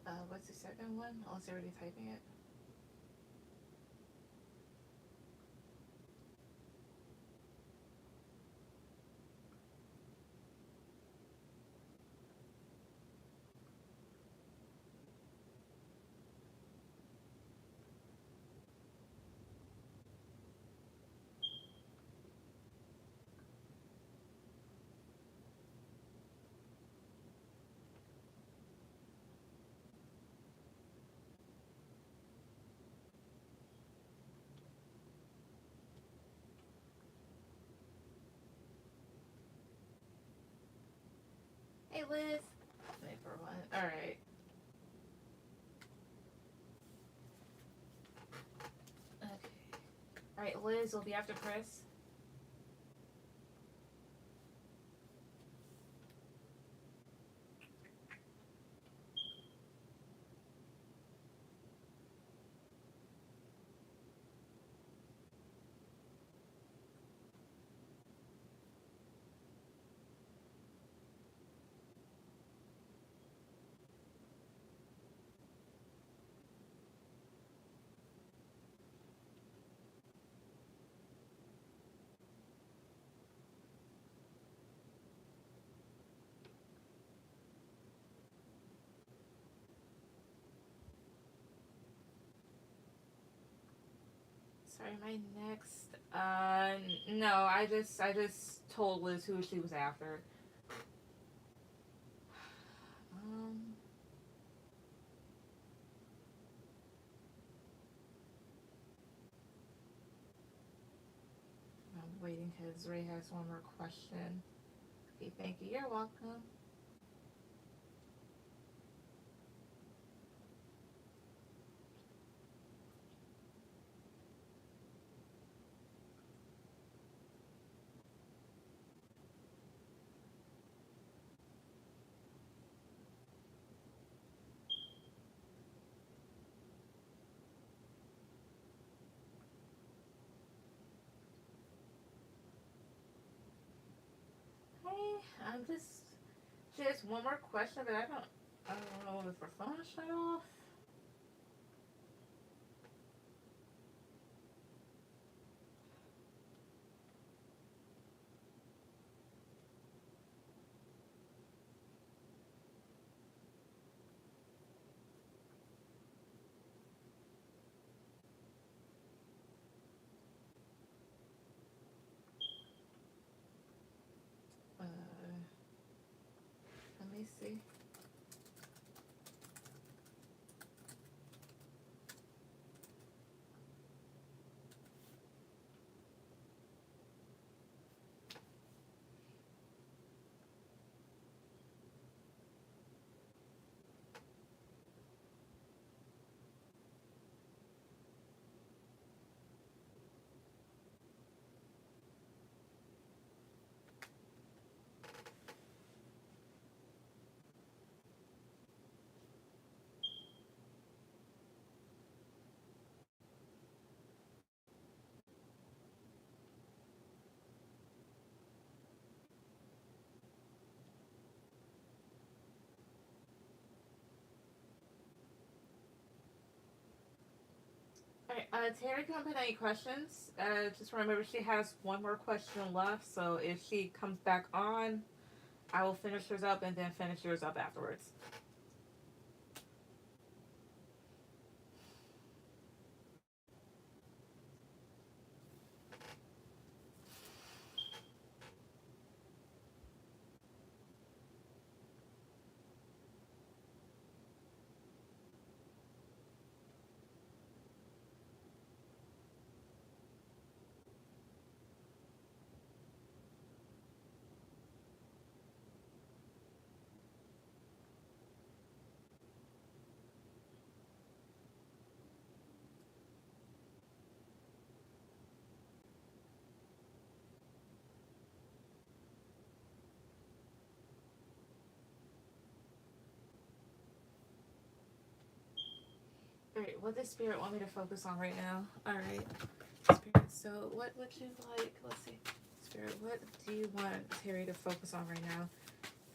Uh, what's the second one? I was already typing it. Hey, Liz. Wait for one. All right. Okay. All right, Liz will be after Chris. Sorry, my next. No, I just told Liz who she was after. Um, I'm waiting because Ray has one more question. Okay, thank you. You're welcome. She has one more question, but I don't know if her phone is shut off. Let me see. Alright, Terry can't put any questions. Just remember she has one more question left, so if she comes back on, I will finish hers up and then finish yours up afterwards. Alright, what does Spirit want me to focus on right now? Alright, Spirit, so what would you like? Let's see. Spirit, what do you want Terry to focus on right now?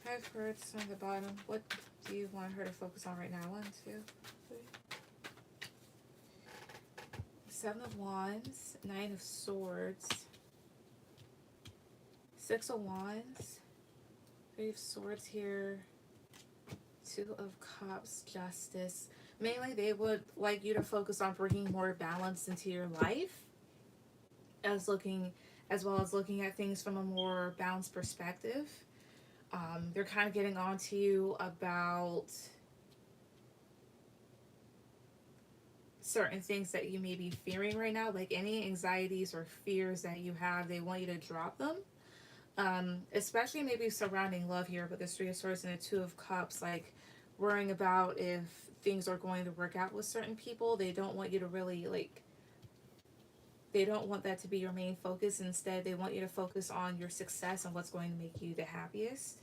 5 cards on the bottom. What do you want her to focus on right now? 1, 2, 3. 7 of Wands, 9 of Swords, 6 of Wands, 3 of Swords here, 2 of Cups, Justice. Mainly, they would like you to focus on bringing more balance into your life, as well as looking at things from a more balanced perspective. They're kind of getting on to you about certain things that you may be fearing right now, like any anxieties or fears that you have. They want you to drop them. Especially maybe surrounding love here, but the 3 of Swords and the 2 of Cups, like worrying about if things are going to work out with certain people. They don't want you to really they don't want that to be your main focus. Instead, they want you to focus on your success and what's going to make you the happiest.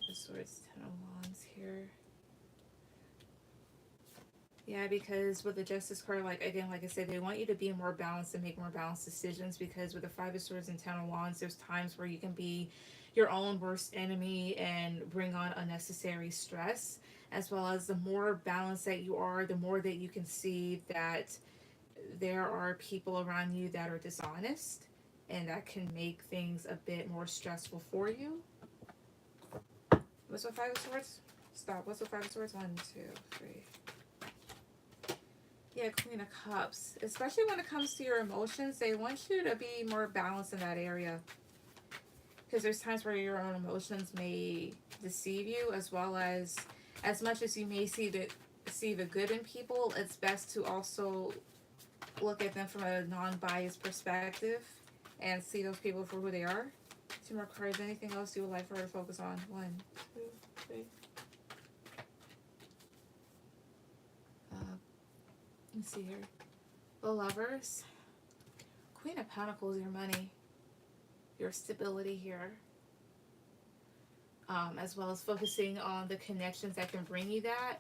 The Swords, 10 of Wands here. Yeah, because with the Justice card, like I said, they want you to be more balanced and make more balanced decisions, because with the 5 of Swords and 10 of Wands, there's times where you can be your own worst enemy and bring on unnecessary stress, as well as the more balanced that you are, the more that you can see that there are people around you that are dishonest, and that can make things a bit more stressful for you. What's with 5 of Swords? Stop. What's with 5 of Swords? 1, 2, 3. Yeah, Queen of Cups. Especially when it comes to your emotions, they want you to be more balanced in that area. Because there's times where your own emotions may deceive you, as well as much as you may see the good in people, it's best to also look at them from a non-biased perspective and see those people for who they are. 2 more cards. Anything else you would like for her to focus on? 1, 2, 3. Let's see here. The Lovers. Queen of Pentacles, your money. Your stability here. As well as focusing on the connections that can bring you that.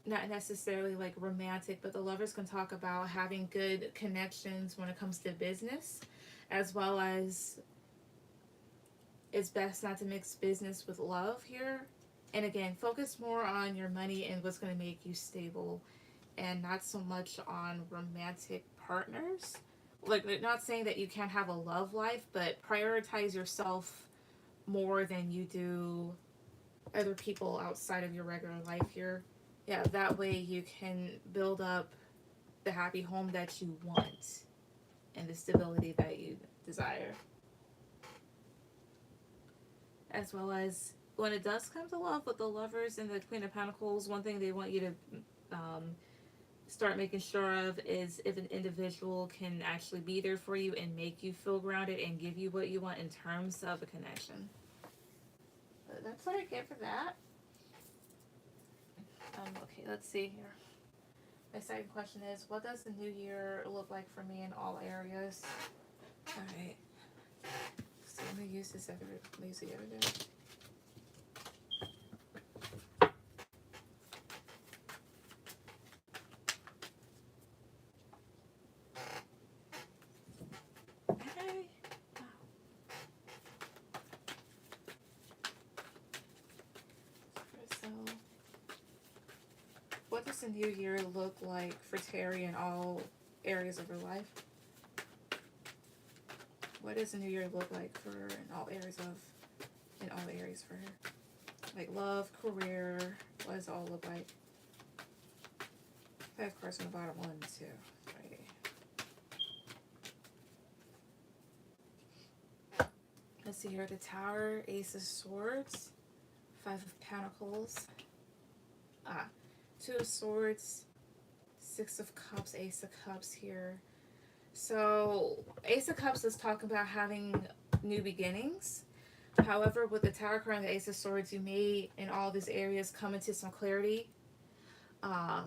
not necessarily like romantic, but the lovers can talk about having good connections when it comes to business, as well as it's best not to mix business with love here. And again, focus more on your money and what's going to make you stable, and not so much on romantic partners. Like, they're not saying that you can't have a love life, but prioritize yourself more than you do other people outside of your regular life here. Yeah, that way you can build up the happy home that you want and the stability that you desire. As well as when it does come to love with the lovers and the Queen of Pentacles, one thing they want you to start making sure of is if an individual can actually be there for you and make you feel grounded and give you what you want in terms of a connection. But that's what I get for that. Okay, let's see here. My second question is, what does the new year look like for me in all areas? Alright. So I'm going to use this other lazy other day. Hey. So, what does the new year look like for Terry in all areas of her life? What does the new year look like for her in all areas for her? Like love, career, what does it all look like? 5 cards on the bottom, 1, 2, 3. Let's see here, the Tower, Ace of Swords, 5 of Pentacles, 2 of Swords, 6 of Cups, Ace of Cups here. So Ace of Cups is talking about having new beginnings. However, with the Tower card and the Ace of Swords, you may, in all these areas, come into some clarity that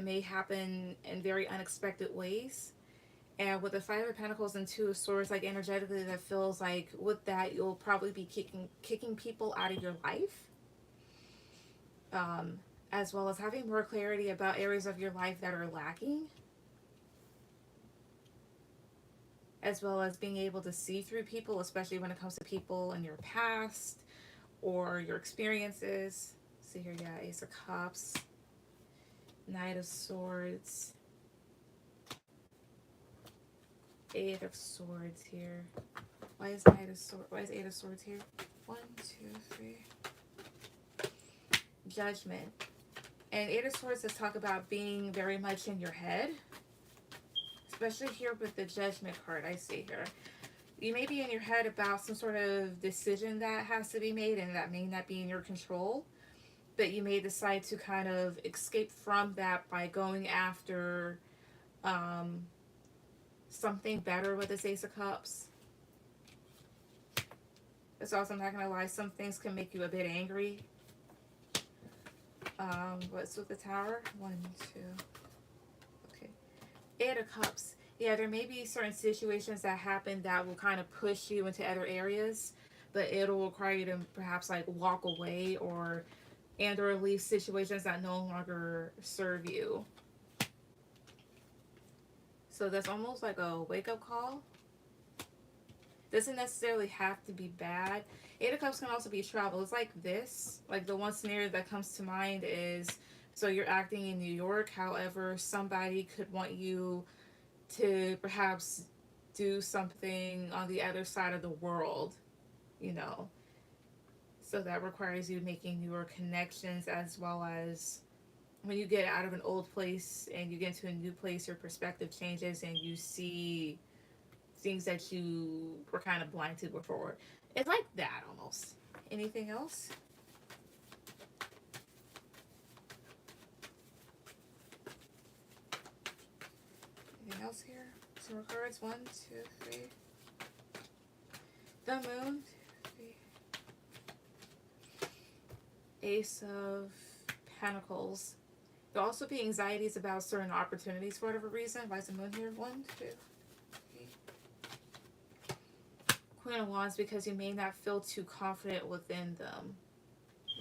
may happen in very unexpected ways. And with the 5 of Pentacles and 2 of Swords, like energetically, that feels like with that, you'll probably be kicking people out of your life. As well as having more clarity about areas of your life that are lacking. As well as being able to see through people, especially when it comes to people in your past or your experiences. See here, yeah, Ace of Cups, Knight of Swords, 8 of Swords here. Why is Knight of Swords? Why is 8 of Swords here? 1, 2, 3. Judgment. And 8 of Swords is talk about being very much in your head. Especially here with the Judgment card I see here. You may be in your head about some sort of decision that has to be made, and that may not be in your control. But you may decide to kind of escape from that by going after something better with this Ace of Cups. It's also, I'm not going to lie, some things can make you a bit angry. What's with the Tower? 1, 2. Okay. 8 of Cups. Yeah, there may be certain situations that happen that will kind of push you into other areas, but it'll require you to perhaps like walk away or leave situations that no longer serve you. So that's almost like a wake-up call. Doesn't necessarily have to be bad. 8 of Cups can also be travel. It's like this. Like the one scenario that comes to mind is, so you're acting in New York, however, somebody could want you to perhaps do something on the other side of the world, you know. So that requires you making newer connections, as well as when you get out of an old place and you get into a new place, your perspective changes and you see things that you were kind of blind to before. It's like that almost. Anything else? Anything else here? Some more cards. 1, 2, 3. The Moon. 2, 3. Ace of Pentacles. There'll also be anxieties about certain opportunities for whatever reason. Why is the Moon here? 1, 2, 3. Queen of Wands, because you may not feel too confident within them.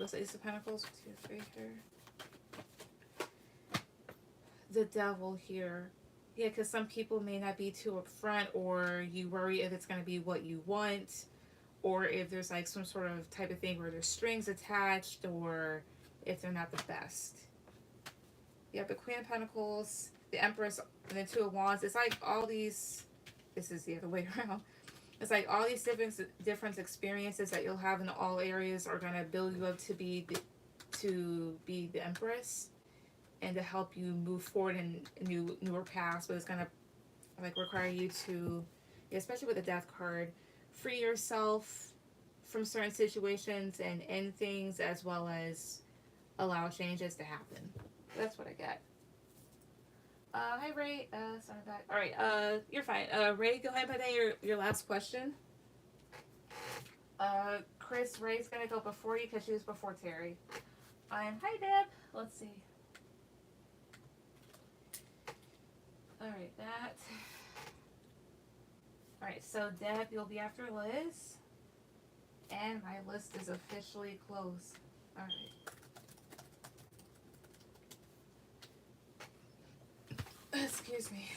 What's the Ace of Pentacles? 2, 3 here. The Devil here. Yeah, because some people may not be too upfront, or you worry if it's going to be what you want, or if there's like some sort of type of thing where there's strings attached, or if they're not the best. You have the Queen of Pentacles, the Empress, and the Two of Wands. It's like all these, this is the other way around. It's like all these different experiences that you'll have in all areas are going to build you up to be the Empress, and to help you move forward in newer paths. But it's going to like require you to, especially with the Death card, free yourself from certain situations and end things, as well as allow changes to happen. That's what I get. Hi Ray, sorry back. All right, you're fine. Ray, go ahead and put in your last question. Chris, Ray's gonna go before you because she was before Terry. Hi Deb. Let's see. All right, that. All right, so Deb, you'll be after Liz, and my list is officially closed. All right. Excuse me.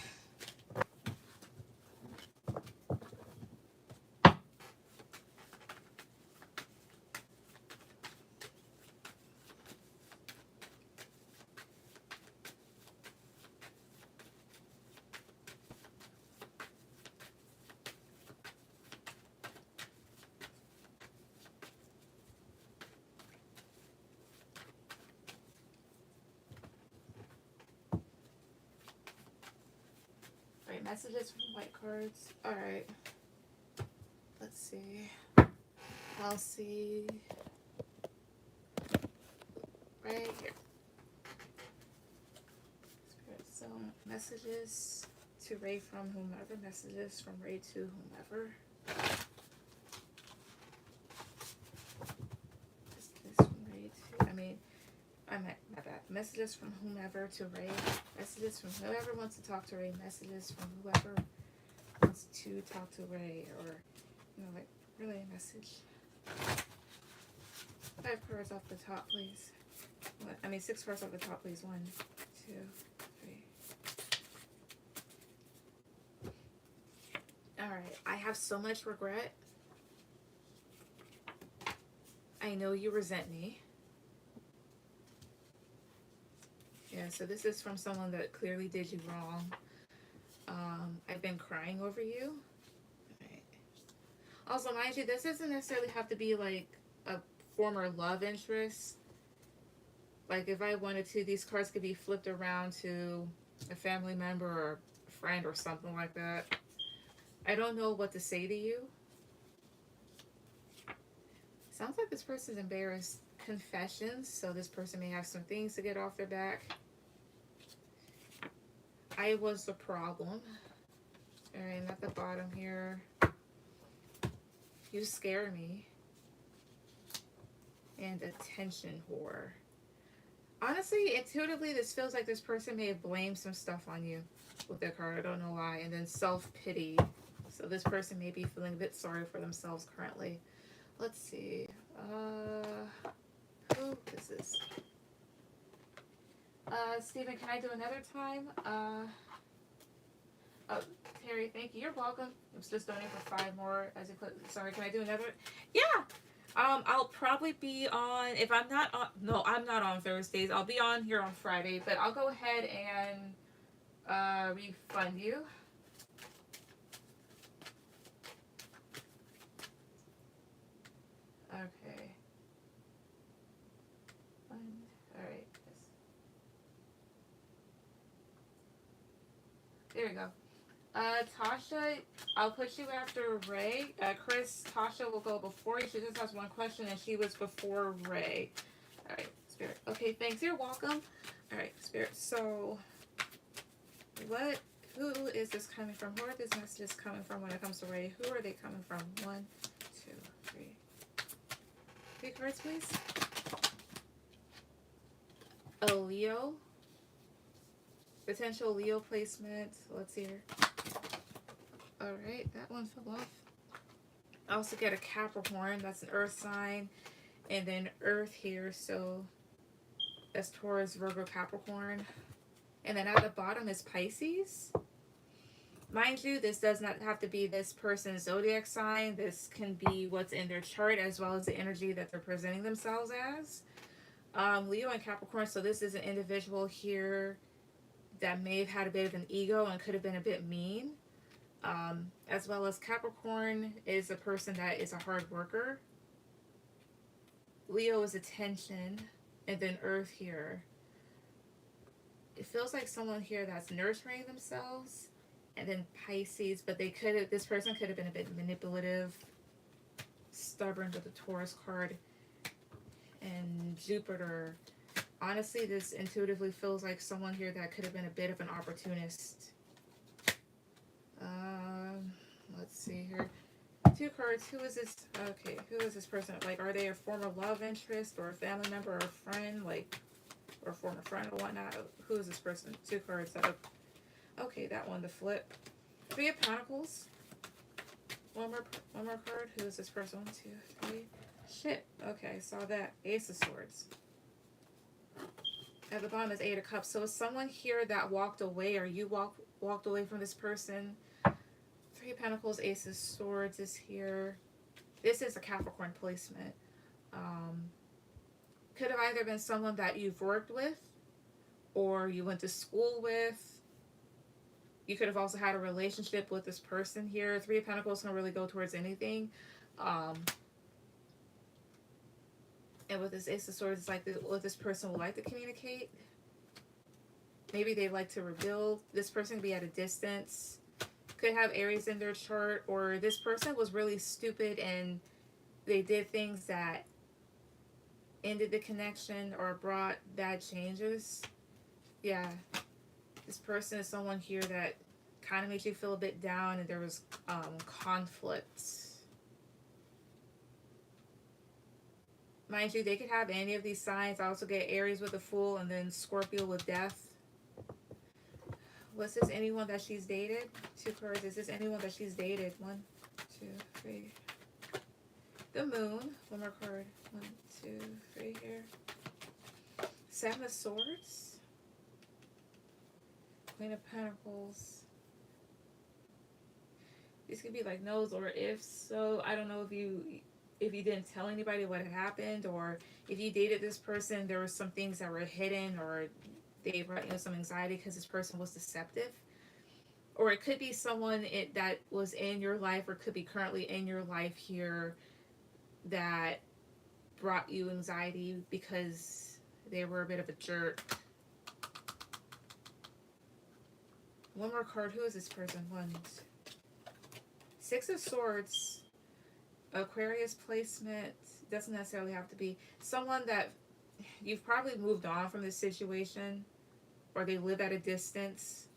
Right, messages from white cards. All right. Let's see. I'll see. Right here. So messages to Ray from whomever. Messages from Ray to whomever. Messages from Ray to. My bad. Messages from whomever to Ray. Messages from whoever wants to talk to Ray. Messages from whoever wants to talk to Ray, or like relay a message. 5 cards off the top, please. 6 cards off the top, please. 1, 2, 3. Alright, I have so much regret. I know you resent me. Yeah, so this is from someone that clearly did you wrong. I've been crying over you. Right. Also, mind you, this doesn't necessarily have to be like a former love interest. Like, if I wanted to, these cards could be flipped around to a family member or a friend or something like that. I don't know what to say to you. Sounds like this person's embarrassed. Confessions, so this person may have some things to get off their back. I was the problem. Alright, at the bottom here. You scare me. And attention whore. Honestly, intuitively, this feels like this person may have blamed some stuff on you with their card. I don't know why. And then self-pity. So this person may be feeling a bit sorry for themselves currently. Let's see. Who is this? Steven, can I do another time? Oh, Terry, thank you. You're welcome. I was just donating for 5 more as you click. Sorry, can I do another? Yeah. I'll probably be on, if I'm not on, no, I'm not on Thursdays. I'll be on here on Friday, but I'll go ahead and refund you. Okay. Alright. There we go. Tasha, I'll put you after Ray. Chris, Tasha will go before you. She just has one question, and she was before Ray. Alright, Spirit. Okay, thanks. You're welcome. Alright, Spirit. So, who is this coming from? Who are these messages coming from when it comes to Ray? Who are they coming from? 1, 2, 3. 3 cards, please. A Leo. Potential Leo placement. Let's see here. Alright, that one fell off. I also get a Capricorn. That's an earth sign. And then Earth here, so that's Taurus, Virgo, Capricorn. And then at the bottom is Pisces. Mind you, this does not have to be this person's zodiac sign. This can be what's in their chart as well as the energy that they're presenting themselves as. Leo and Capricorn, so this is an individual here that may have had a bit of an ego and could have been a bit mean. As well as Capricorn is a person that is a hard worker. Leo is attention. And then Earth here. It feels like someone here that's nurturing themselves. And then Pisces, but this person could have been a bit manipulative, stubborn with the Taurus card. And Jupiter. Honestly, this intuitively feels like someone here that could have been a bit of an opportunist. Let's see here. 2 cards. Who is this? Okay, who is this person? Like, are they a former love interest or a family member or a friend? Like, or a former friend or whatnot? Who is this person? 2 cards. Okay, that one, the flip. 3 of Pentacles. One more card. Who is this person? 1, 2, 3. Shit. Okay, I saw that. Ace of Swords. At the bottom is 8 of Cups. So is someone here that walked away, or you walked away from this person? 3 of Pentacles, Ace of Swords is here. This is a Capricorn placement. Could have either been someone that you've worked with, or you went to school with. You could have also had a relationship with this person here. 3 of Pentacles can really go towards anything. And with this Ace of Swords, it's like what this person would like to communicate. Maybe they like to rebuild. This person could be at a distance. Could have Aries in their chart. Or this person was really stupid and they did things that ended the connection or brought bad changes. Yeah. This person is someone here that kind of makes you feel a bit down, and there was conflict. Mind you, they could have any of these signs. I also get Aries with a Fool and then Scorpio with Death. Was this anyone that she's dated? 2 cards. Is this anyone that she's dated? 1, 2, 3. The Moon. One more card. 1, 2, 3 here. 7 of Swords. Queen of Pentacles. These could be like no's or ifs. So I don't know if you didn't tell anybody what had happened, or if you dated this person, there were some things that were hidden, or they brought some anxiety because this person was deceptive. Or it could be someone that was in your life, or could be currently in your life here, that brought you anxiety because they were a bit of a jerk. One more card. Who is this person? 1, 2. 6 of Swords. Aquarius placement. Doesn't necessarily have to be someone that you've probably moved on from this situation, or they live at a distance.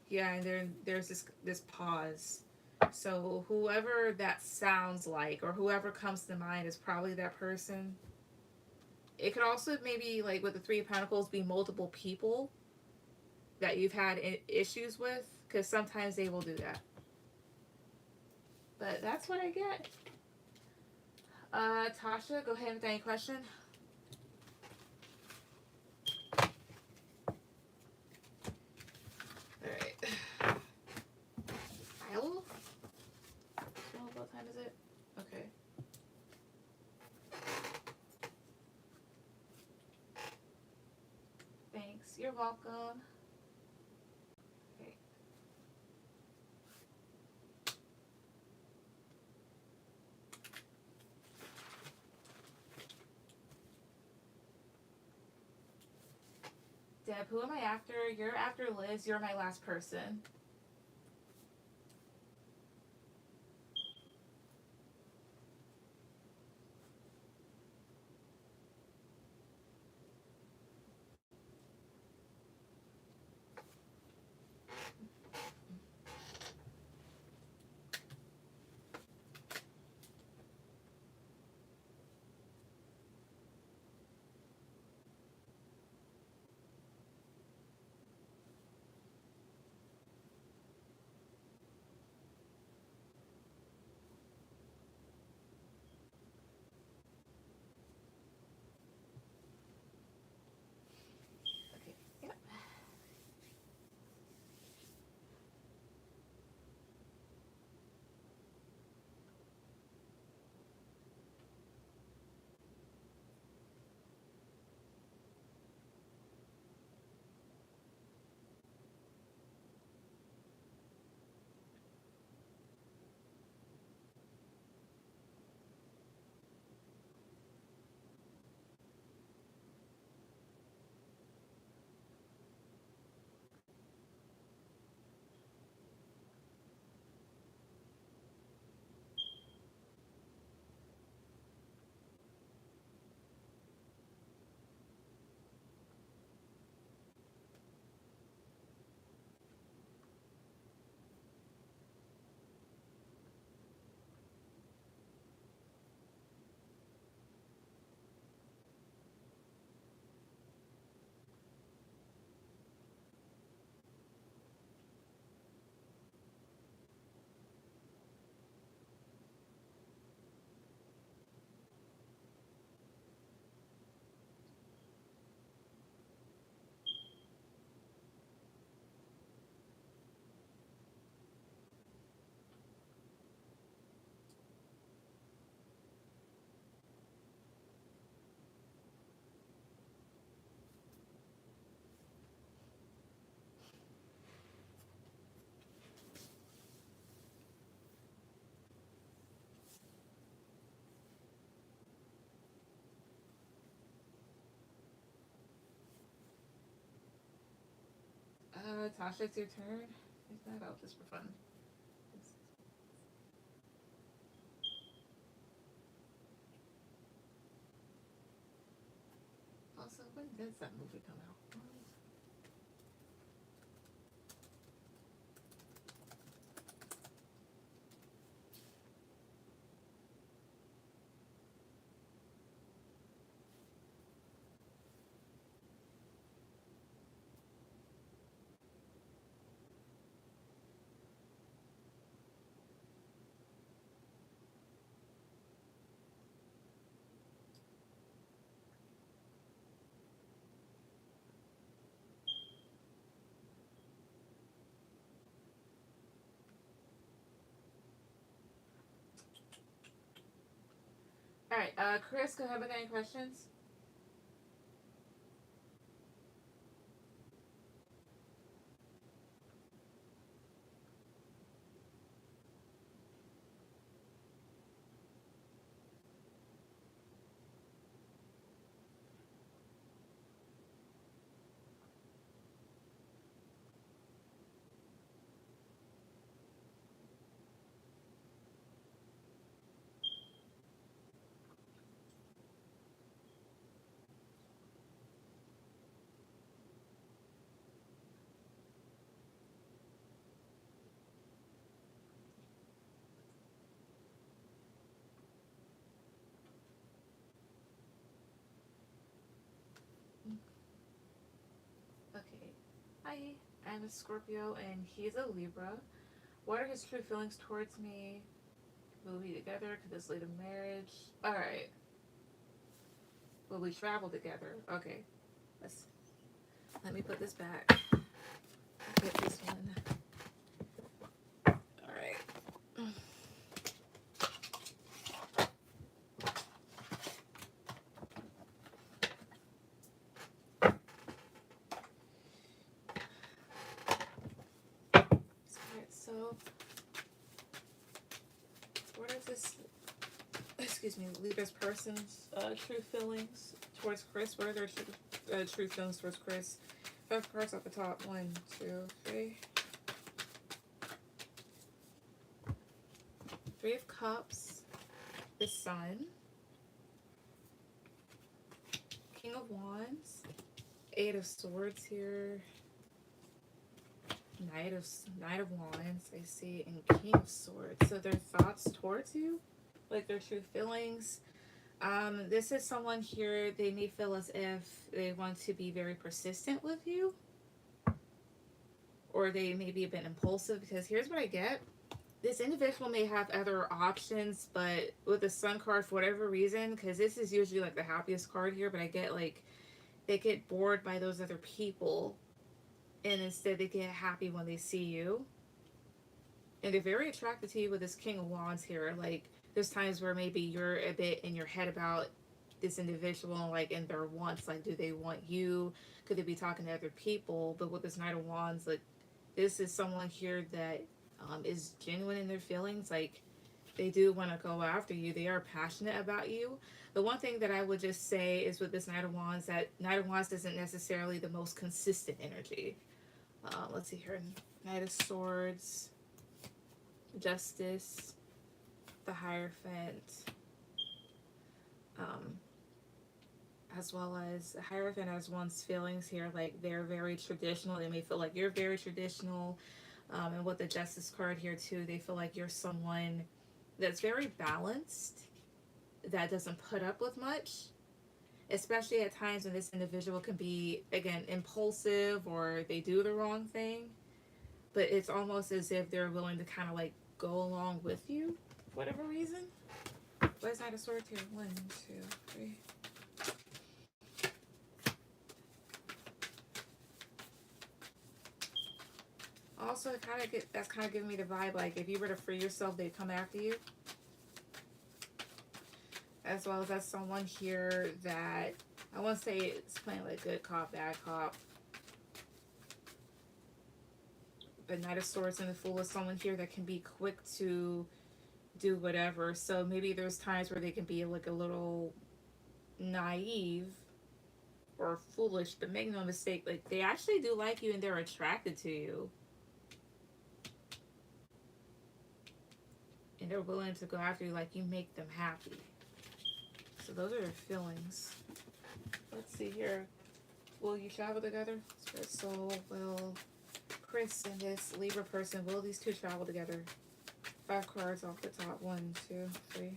Yeah, and there's this pause. So whoever that sounds like, or whoever comes to mind, is probably that person. It could also maybe, like with the 3 of Pentacles, be multiple people that you've had issues with, because sometimes they will do that. But that's what I get. Tasha, go ahead with any question. Alright. Kyle? What time is it? Okay. Thanks. You're welcome. Deb, who am I after? You're after Liz. You're my last person. Tasha, it's your turn. Take that out just for fun. Also, when does that movie come out? All right, Chris, go ahead with any questions. Okay. Hi, I'm a Scorpio and he's a Libra. What are his true feelings towards me? Will we be together? Could this lead to marriage? All right. Will we travel together? Okay. Let's let me put this back. Get this one. All right. Alright, so what are this? Excuse me, Libra's person's true feelings towards Chris. What are their true feelings towards Chris? 5 cards at the top. 1, 2, 3. 3 of Cups. The Sun. King of Wands. 8 of Swords here. Knight of Wands, I see, and King of Swords. So their thoughts towards you, like their true feelings. This is someone here, they may feel as if they want to be very persistent with you, or they may be a bit impulsive, because here's what I get. This individual may have other options, but with the Sun card, for whatever reason, because this is usually like the happiest card here, but I get like they get bored by those other people, and instead they get happy when they see you. And they're very attracted to you with this King of Wands here. Like, there's times where maybe you're a bit in your head about this individual, like in their wants. Like, do they want you? Could they be talking to other people? But with this Knight of Wands, like, this is someone here that is genuine in their feelings. Like, they do want to go after you. They are passionate about you. The one thing that I would just say is with this Knight of Wands, that Knight of Wands isn't necessarily the most consistent energy. Let's see here. Knight of Swords, Justice, the Hierophant, um, as well as the Hierophant has one's feelings here. Like, they're very traditional. They may feel like you're very traditional. And with the Justice card here too, they feel like you're someone that's very balanced, that doesn't put up with much, especially at times when this individual can be, again, impulsive or they do the wrong thing. But it's almost as if they're willing to kind of like go along with you for whatever reason. Where's Knight of Swords here? 1, 2, 3. Also, it kind of that's kind of giving me the vibe like if you were to free yourself, they'd come after you. As well as that's someone here that I won't say it's playing like good cop, bad cop. But Knight of Swords and the Fool is someone here that can be quick to do whatever. So maybe there's times where they can be like a little naive, or foolish, but make no mistake, like they actually do like you and they're attracted to you. And they're willing to go after you, like you make them happy. So those are their feelings. Let's see here. Will you travel together? Spirit soul, will Chris and this Libra person, will these two travel together? 5 cards off the top. 1, 2, 3.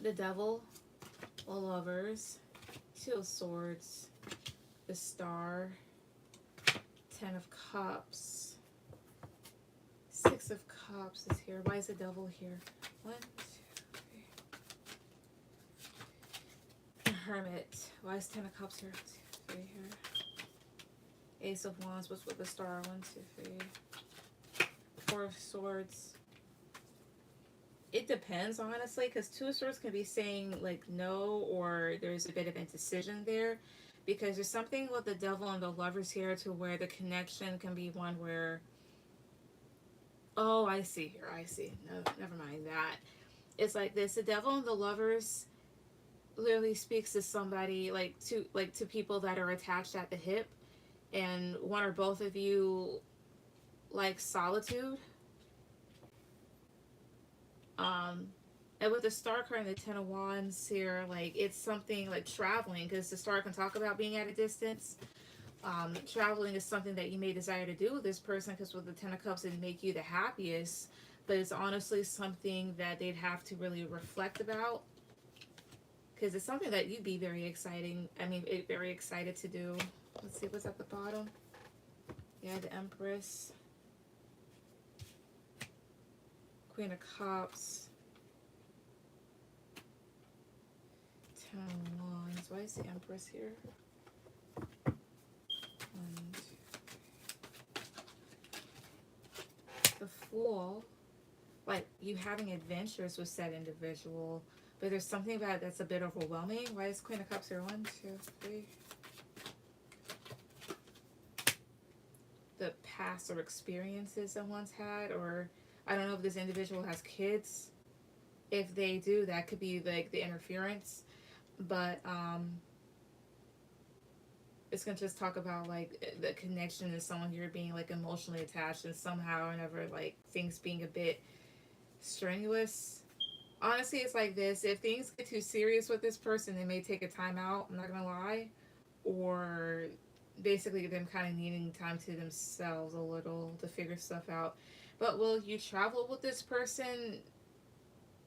The Devil, the Lovers, 2 of Swords, the Star, 10 of Cups, 6 of Cups is here. Why is the Devil here? 1, 2, 3. The Hermit. Why is 10 of Cups here? 2, 3 here. Ace of Wands. What's with the Star? 1, 2, 3. 4 of Swords. It depends, honestly, because 2 of Swords can be saying like no, or there's a bit of indecision there, because there's something with the Devil and the Lovers here to where the connection can be one where, oh, I see here, I see. No, never mind that. It's like this: the Devil and the Lovers literally speaks to somebody, like to people that are attached at the hip, and one or both of you like solitude. And with the Star card and the 10 of Wands here, like it's something like traveling, because the Star can talk about being at a distance. Traveling is something that you may desire to do with this person, because with the 10 of Cups it'd make you the happiest, but it's honestly something that they'd have to really reflect about, because it's something that you'd be very very excited to do. Let's see what's at the bottom. Yeah, the Empress, Queen of Cups, 10 of Wands. Why is the Empress here? 1, 2, 3. The Fool. Like you having adventures with said individual, but there's something about it that's a bit overwhelming. Why is Queen of Cups here? 1, 2, 3. The past or experiences someone's had, or I don't know if this individual has kids. If they do, that could be like the interference. But it's gonna just talk about like the connection to someone here being like emotionally attached, and somehow or another like things being a bit strenuous. Honestly, it's like this: if things get too serious with this person, they may take a time out, I'm not gonna lie, or basically them kind of needing time to themselves a little to figure stuff out. But will you travel with this person?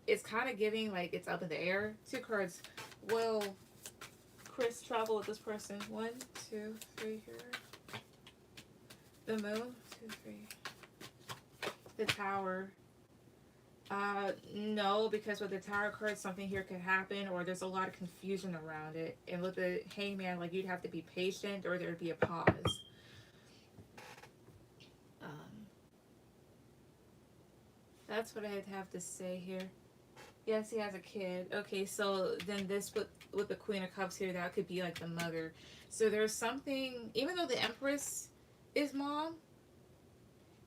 It's kind of giving like it's up in the air. 2 cards. Will Chris travel with this person? 1, 2, 3 here. The Moon. 2, 3. The Tower. No, because with the Tower card, something here could happen, or there's a lot of confusion around it. And with the Hangman, like you'd have to be patient, or there'd be a pause. That's what I'd have to say here. Yes, he has a kid. Okay, so then this with the Queen of Cups here, that could be like the mother. So there's something, even though the Empress is mom,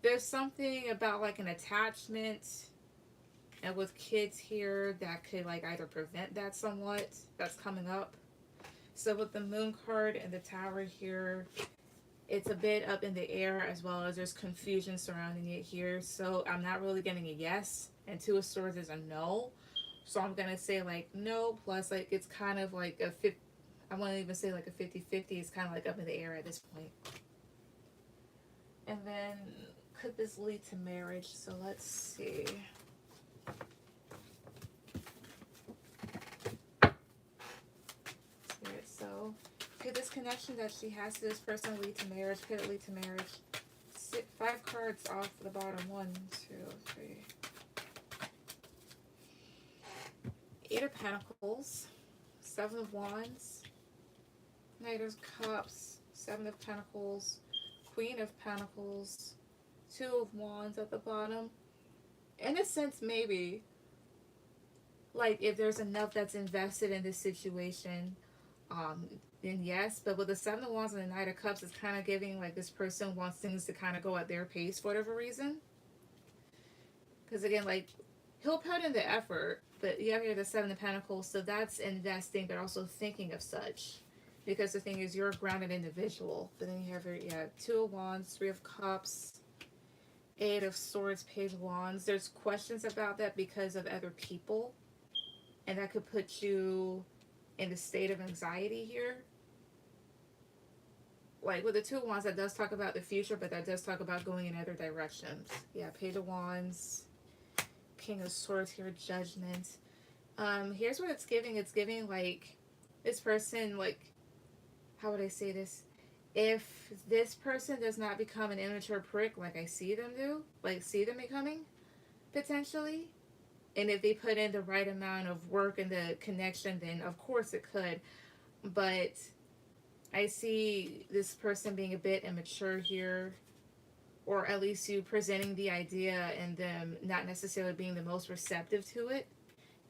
there's something about like an attachment, and with kids here that could like either prevent that somewhat. That's coming up. So with the Moon card and the Tower here, it's a bit up in the air, as well as there's confusion surrounding it here. So I'm not really getting a yes, and 2 of Swords is a no. So I'm gonna say like no, plus like it's kind of like a 50, I want to even say like a 50-50. It's kind of like up in the air at this point. And then could this lead to marriage? So let's see. Spirit, so could this connection that she has to this person lead to marriage? Could it lead to marriage? 5 cards off the bottom. 1, 2, 3. 8 of Pentacles, 7 of Wands, Knight of Cups, 7 of Pentacles, Queen of Pentacles, 2 of Wands at the bottom. In a sense, maybe, like if there's enough that's invested in this situation, then yes. But with the 7 of Wands and the Knight of Cups, it's kind of giving like this person wants things to kind of go at their pace for whatever reason. Because again, like he'll put in the effort, But you have here the Seven of Pentacles, so that's investing, but also thinking of such. Because the thing is, you're a grounded individual. But then you have here, yeah, Two of Wands, Three of Cups, Eight of Swords, Page of Wands. There's questions about that because of other people. And that could put you in a state of anxiety here. Like with the Two of Wands, that does talk about the future, but that does talk about going in other directions. Yeah, Page of Wands, King of Swords here, Judgment. Here's what it's giving. It's giving like this person, like, how would I say this? If this person does not become an immature prick like I see them do, like see them becoming, potentially, and if they put in the right amount of work and the connection, then of course it could. But I see this person being a bit immature here, or at least you presenting the idea and them not necessarily being the most receptive to it.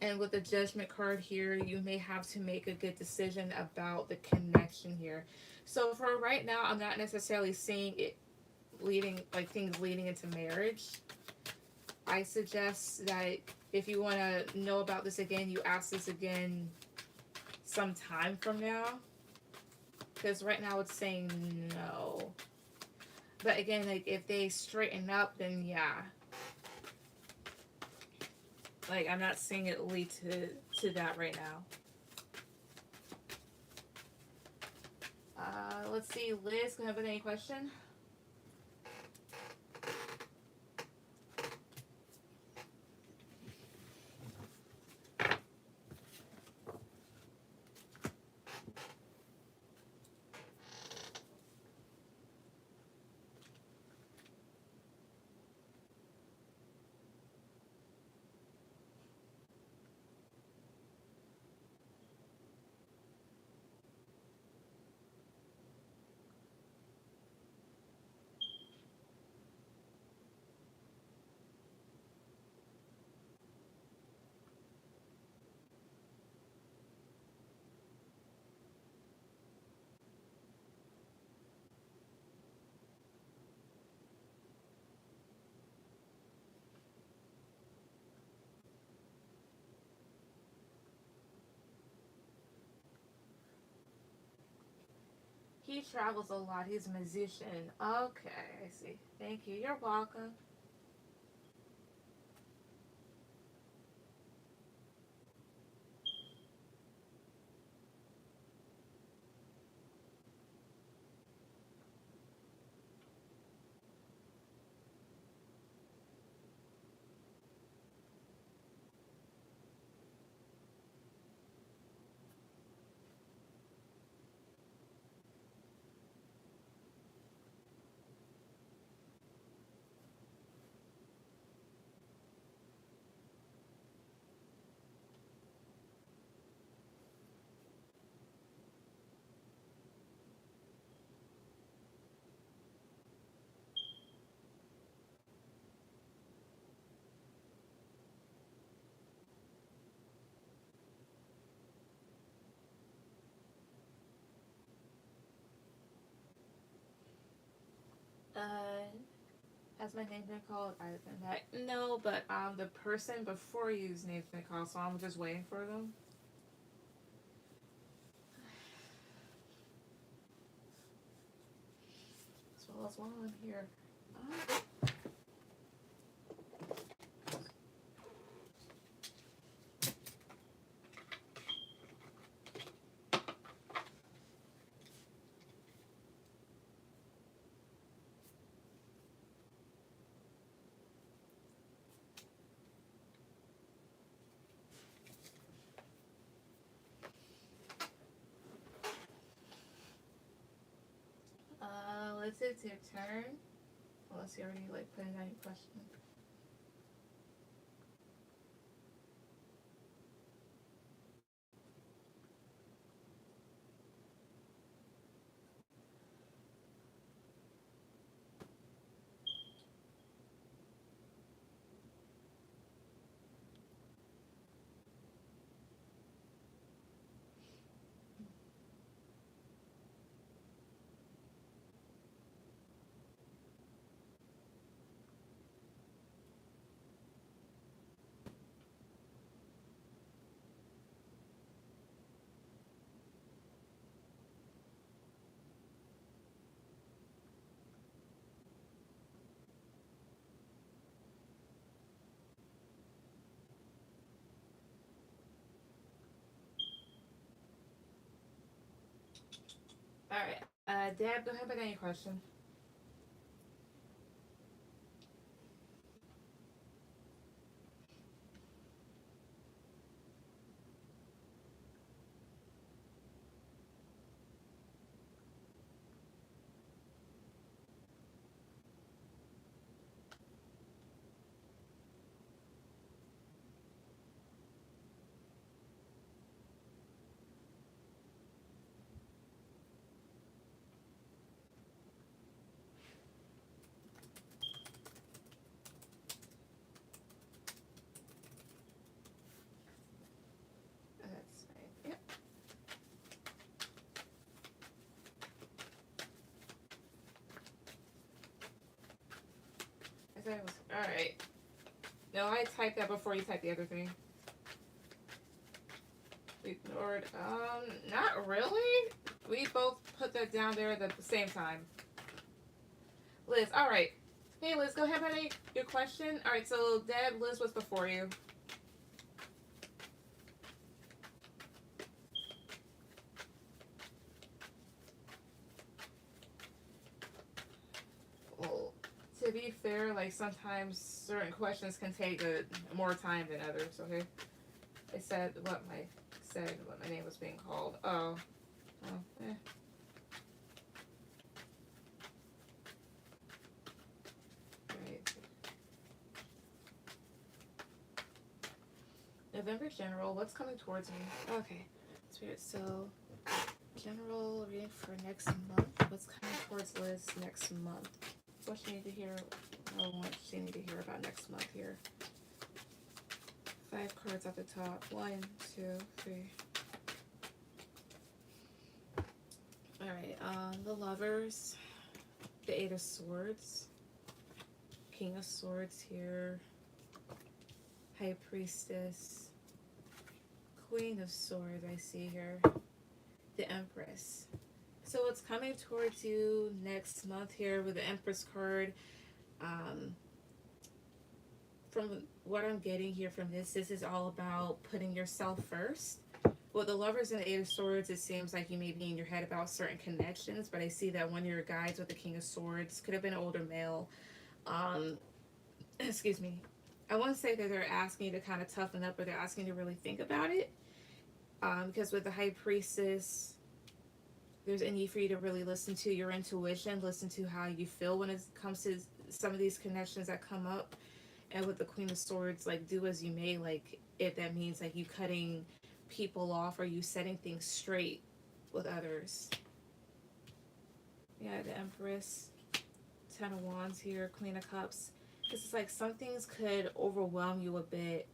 And with the Judgment card here, you may have to make a good decision about the connection here. So for right now, I'm not necessarily seeing it leading, like things leading into marriage. I suggest that if you want to know about this again, you ask this again some time from now. Because right now it's saying no. But again, like if they straighten up, then yeah. Like I'm not seeing it lead to that right now. Let's see, Liz, can I have any question? He travels a lot. He's a musician. Okay, I see. Thank you. You're welcome. Uh, has my name been called? I've been back. No, but the person before you's name's been called, so I'm just waiting for them. As well as one on here. Let's say it's your turn. Unless you already like put in any question. All right. Deb, go ahead with any question. That's fine. Yep. I thought it was all right. No, I typed that before you typed the other thing. Ignored. Not really. We both put that down there at the same time. Liz, all right. Hey, Liz, go ahead, honey. Your question. All right. So, Deb, Liz was before you. Well, to be fair, like sometimes certain questions can take more time than others. Okay. I said what my name was being called. Oh. Oh. Eh. Right. November general. What's coming towards me? Okay. Spirit. So general reading for next month. What's coming towards Liz next month? What she need to hear? What she need to hear about next month here? 5 cards at the top. 1, 2, 3. All right. The Lovers, the 8 of Swords, King of Swords here, High Priestess, Queen of Swords. I see here, the Empress. So what's coming towards you next month here with the Empress card? From what I'm getting here from this is all about putting yourself first. With the Lovers and the 8 of Swords, it seems like you may be in your head about certain connections, but I see that one of your guides with the King of Swords could have been an older male. Excuse me. I won't say that they're asking you to kind of toughen up, or they're asking you to really think about it. Because with the High Priestess, there's a need for you to really listen to your intuition, listen to how you feel when it comes to some of these connections that come up. And with the Queen of Swords, like, do as you may, like, if that means like you cutting people off or you setting things straight with others. Yeah, the Empress, 10 of Wands here, Queen of Cups. This is like some things could overwhelm you a bit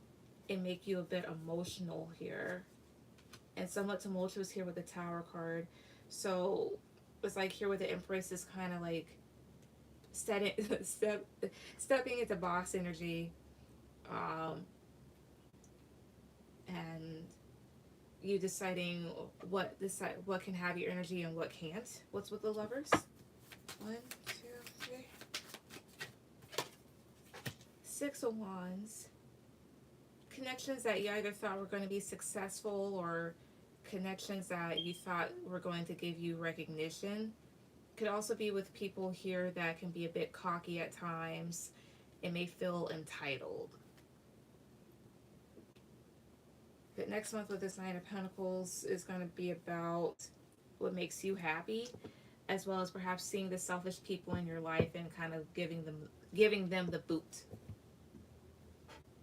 and make you a bit emotional here, and somewhat tumultuous here with the Tower card. So it's like here with the Empress is kind of like stepping into boss energy, and you deciding what can have your energy and what can't. What's with the Lovers? 1, 2, 3. 6 of Wands. Connections that you either thought were going to be successful, or connections that you thought were going to give you recognition. Could also be with people here that can be a bit cocky at times and may feel entitled. But next month with this 9 of Pentacles is going to be about what makes you happy, as well as perhaps seeing the selfish people in your life and kind of giving them the boot.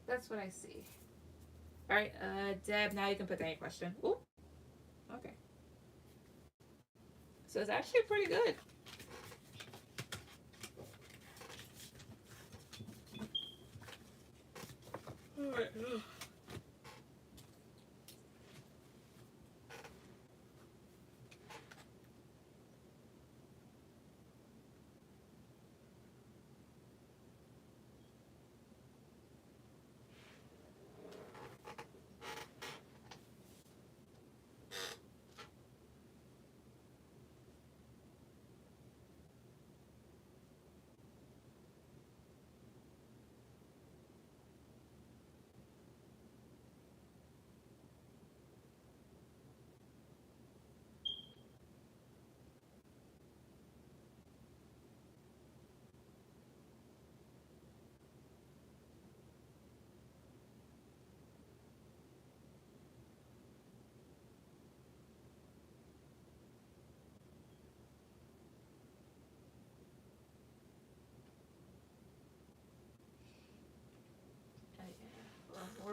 That's what I see. All right, Deb, now you can put down your question. Ooh, okay. So it's actually pretty good. All right.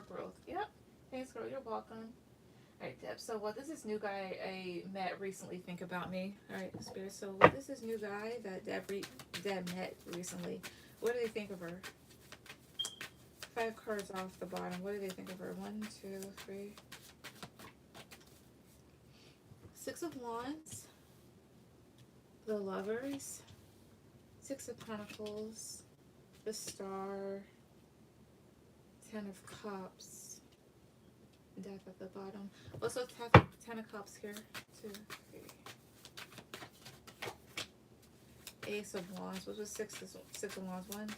growth. Yep. Thanks, girl. You're welcome. Alright, Deb. So what does this new guy I met recently think about me? Alright, Spirit. So what does this new guy that Deb met recently? What do they think of her? 5 cards off the bottom. What do they think of her? 1, 2, 3. 6 of Wands. The Lovers. 6 of Pentacles. The Star. 10 of Cups. Death at the bottom. Also 10 of Cups here. 2, 3. Ace of Wands. What was 6 of Wands? 1, 2,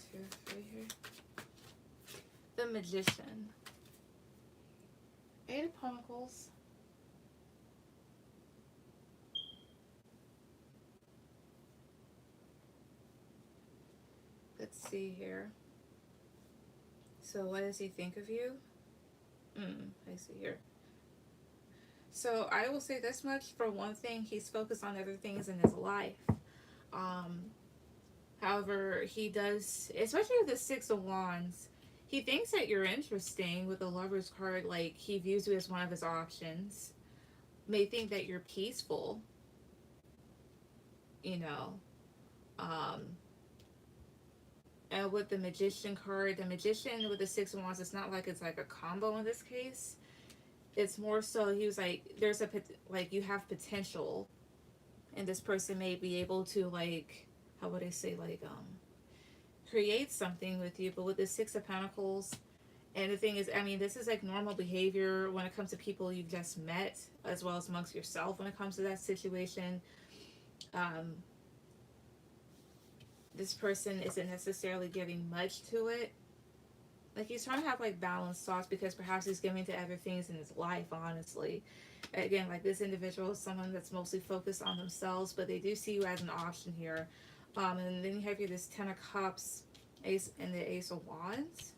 3 here. The Magician. 8 of Pentacles. Let's see here. So what does he think of you? I see here. So I will say this much. For one thing, he's focused on other things in his life. However, he does, especially with the 6 of Wands, he thinks that you're interesting with the Lover's card. Like, he views you as one of his options. May think that you're peaceful. You know. And with the Magician card, the Magician with the 6 of Wands, it's not like it's like a combo in this case. It's more so he was like, there's a, like, you have potential. And this person may be able to, like, how would I say, like, create something with you. But with the 6 of Pentacles, and the thing is, I mean, this is like normal behavior when it comes to people you just met, as well as amongst yourself when it comes to that situation. This person isn't necessarily giving much to it. Like, he's trying to have, like, balanced thoughts because perhaps he's giving to other things in his life, honestly. Again, like, this individual is someone that's mostly focused on themselves, but they do see you as an option here. And then you have here this 10 of Cups, Ace, and the Ace of Wands.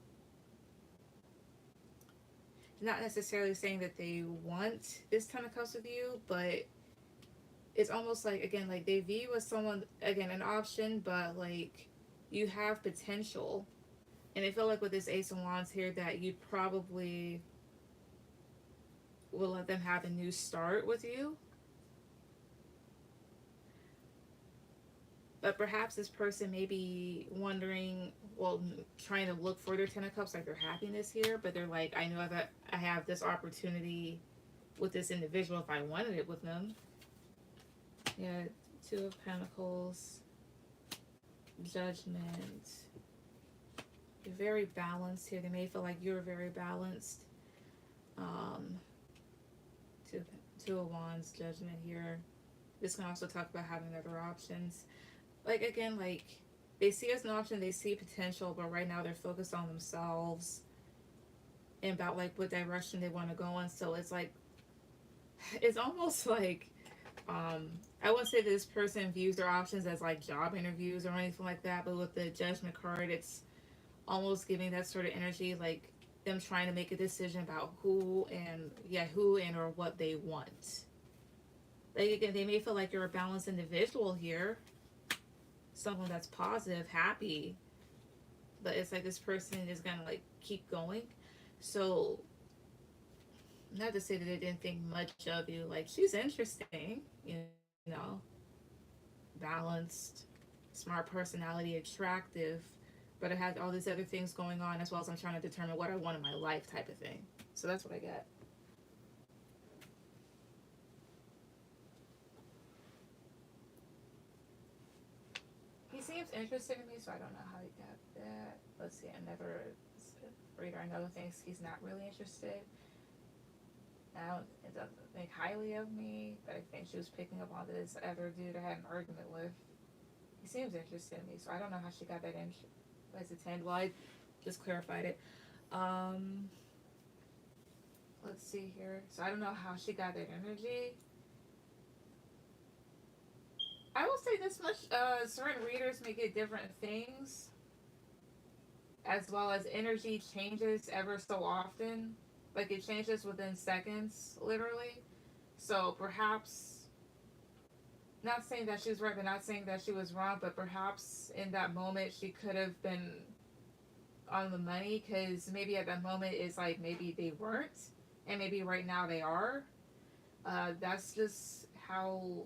Not necessarily saying that they want this 10 of Cups with you, but it's almost like, again, like, they view you as someone, again, an option, but, like, you have potential. And I feel like with this Ace of Wands here that you probably will let them have a new start with you. But perhaps this person may be wondering, well, trying to look for their 10 of Cups, like their happiness here. But they're like, I know that I have this opportunity with this individual if I wanted it with them. Yeah, 2 of Pentacles, Judgment. You're very balanced here. They may feel like you're very balanced. Two of Wands, Judgment here. This can also talk about having other options. Like, again, like, they see as an option, they see potential, but right now they're focused on themselves and about, like, what direction they want to go in. So it's like, it's almost like, I wouldn't say this person views their options as, like, job interviews or anything like that, but with the Judgment card, it's almost giving that sort of energy, like them trying to make a decision about who and or what they want. Like, again, they may feel like you're a balanced individual here, someone that's positive, happy, but it's like this person is gonna, like, keep going. So not to say that they didn't think much of you. Like, she's interesting, you know, balanced, smart personality, attractive, but I had all these other things going on as well as I'm trying to determine what I want in my life type of thing. So that's what I got. He seems interested in me, so I don't know how he got that. Let's see, another reader. Another thinks he's not really interested. It doesn't think highly of me, but I think she was picking up on this other dude I had an argument with. He seems interested in me, so I don't know how she got that in. As a 10. Well, I just clarified it. Let's see here. So I don't know how she got that energy. I will say this much, certain readers may get different things, as well as energy changes ever so often. Like, it changes within seconds, literally. So perhaps, not saying that she was right, but not saying that she was wrong, but perhaps in that moment she could have been on the money, because maybe at that moment it's like maybe they weren't, and maybe right now they are. That's just how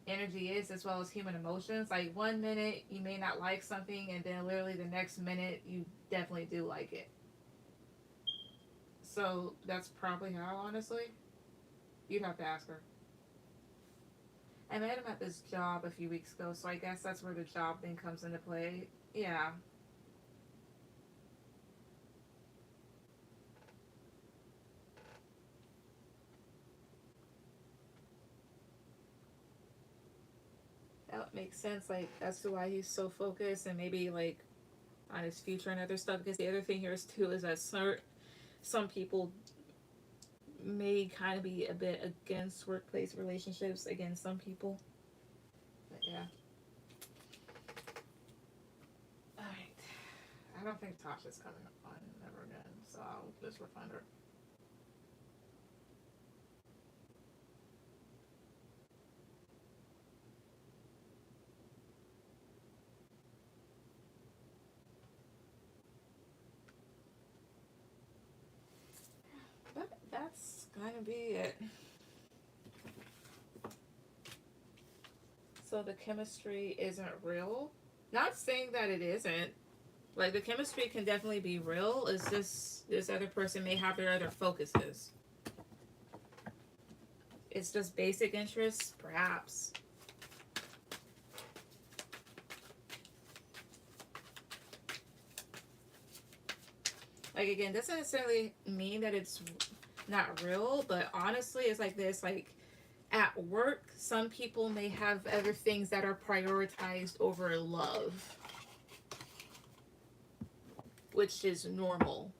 energy is, as well as human emotions. Like one minute you may not like something, and then literally the next minute you definitely do like it. So that's probably how, honestly. You'd have to ask her. I met him at this job a few weeks ago, so I guess that's where the job thing comes into play. Yeah. That makes sense. Like that's why he's so focused, and maybe like on his future and other stuff. Because the other thing here is too is that some people may kind of be a bit against workplace relationships against some people. But yeah. All right. I don't think Tasha's coming on ever again, so I'll just refund her. But that's gonna be it. So the chemistry isn't real. Not saying that it isn't. Like the chemistry can definitely be real. It's just this other person may have their other focuses. It's just basic interests, perhaps. Like again, doesn't necessarily mean that it's not real, but honestly, it's like this. Like at work, some people may have other things that are prioritized over love, which is normal.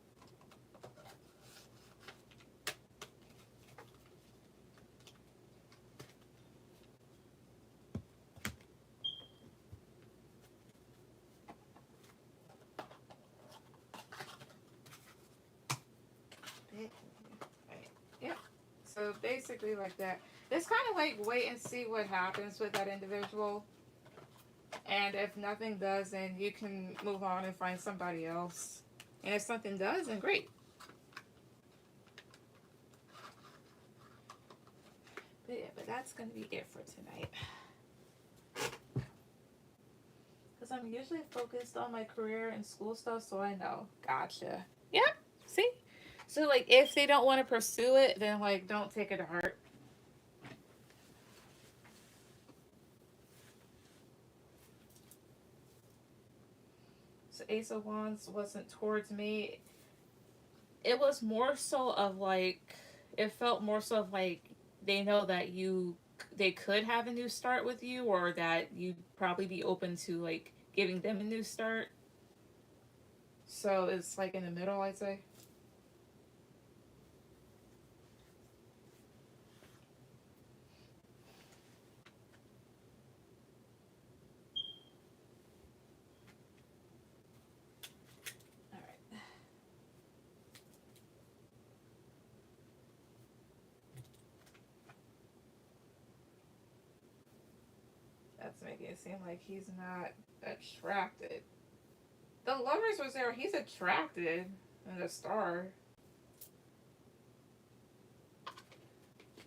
Right. Yeah. So basically, like that. It's kind of like wait and see what happens with that individual. And if nothing does, then you can move on and find somebody else. And if something does, then great. But yeah, but that's going to be it for tonight. Because I'm usually focused on my career and school stuff, so I know. Gotcha. Yeah, see? So, like, if they don't want to pursue it, then, like, don't take it to heart. So, Ace of Wands wasn't towards me. It was more so of, like, it felt more so of, like, they know that they could have a new start with you, or that you'd probably be open to, like, giving them a new start. So, it's, like, in the middle, I'd say. All right. That's making it seem like he's not attracted. The lovers was there. He's attracted in the star.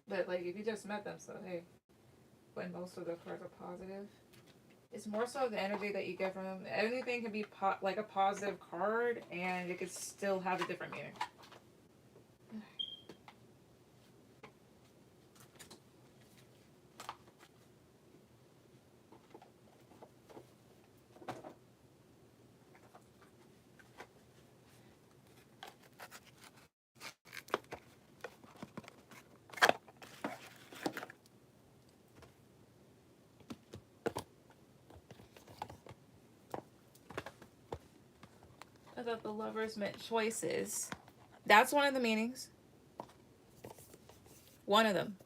But, like, if you just met them, so hey, when most of the cards are positive. It's more so the energy that you get from them. Anything can be like a positive card, and it could still have a different meaning. I thought the lovers meant choices. That's one of the meanings. One of them.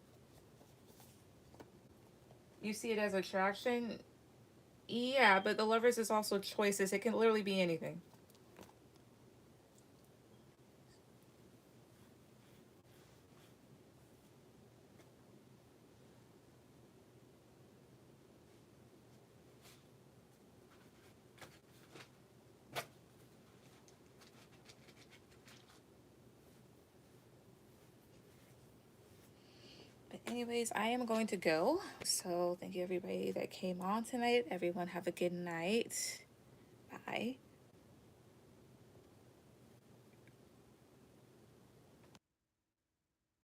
You see it as attraction. Yeah, but the lovers is also choices. It can literally be anything. Anyways, I am going to go. So thank you everybody that came on tonight. Everyone have a good night. Bye.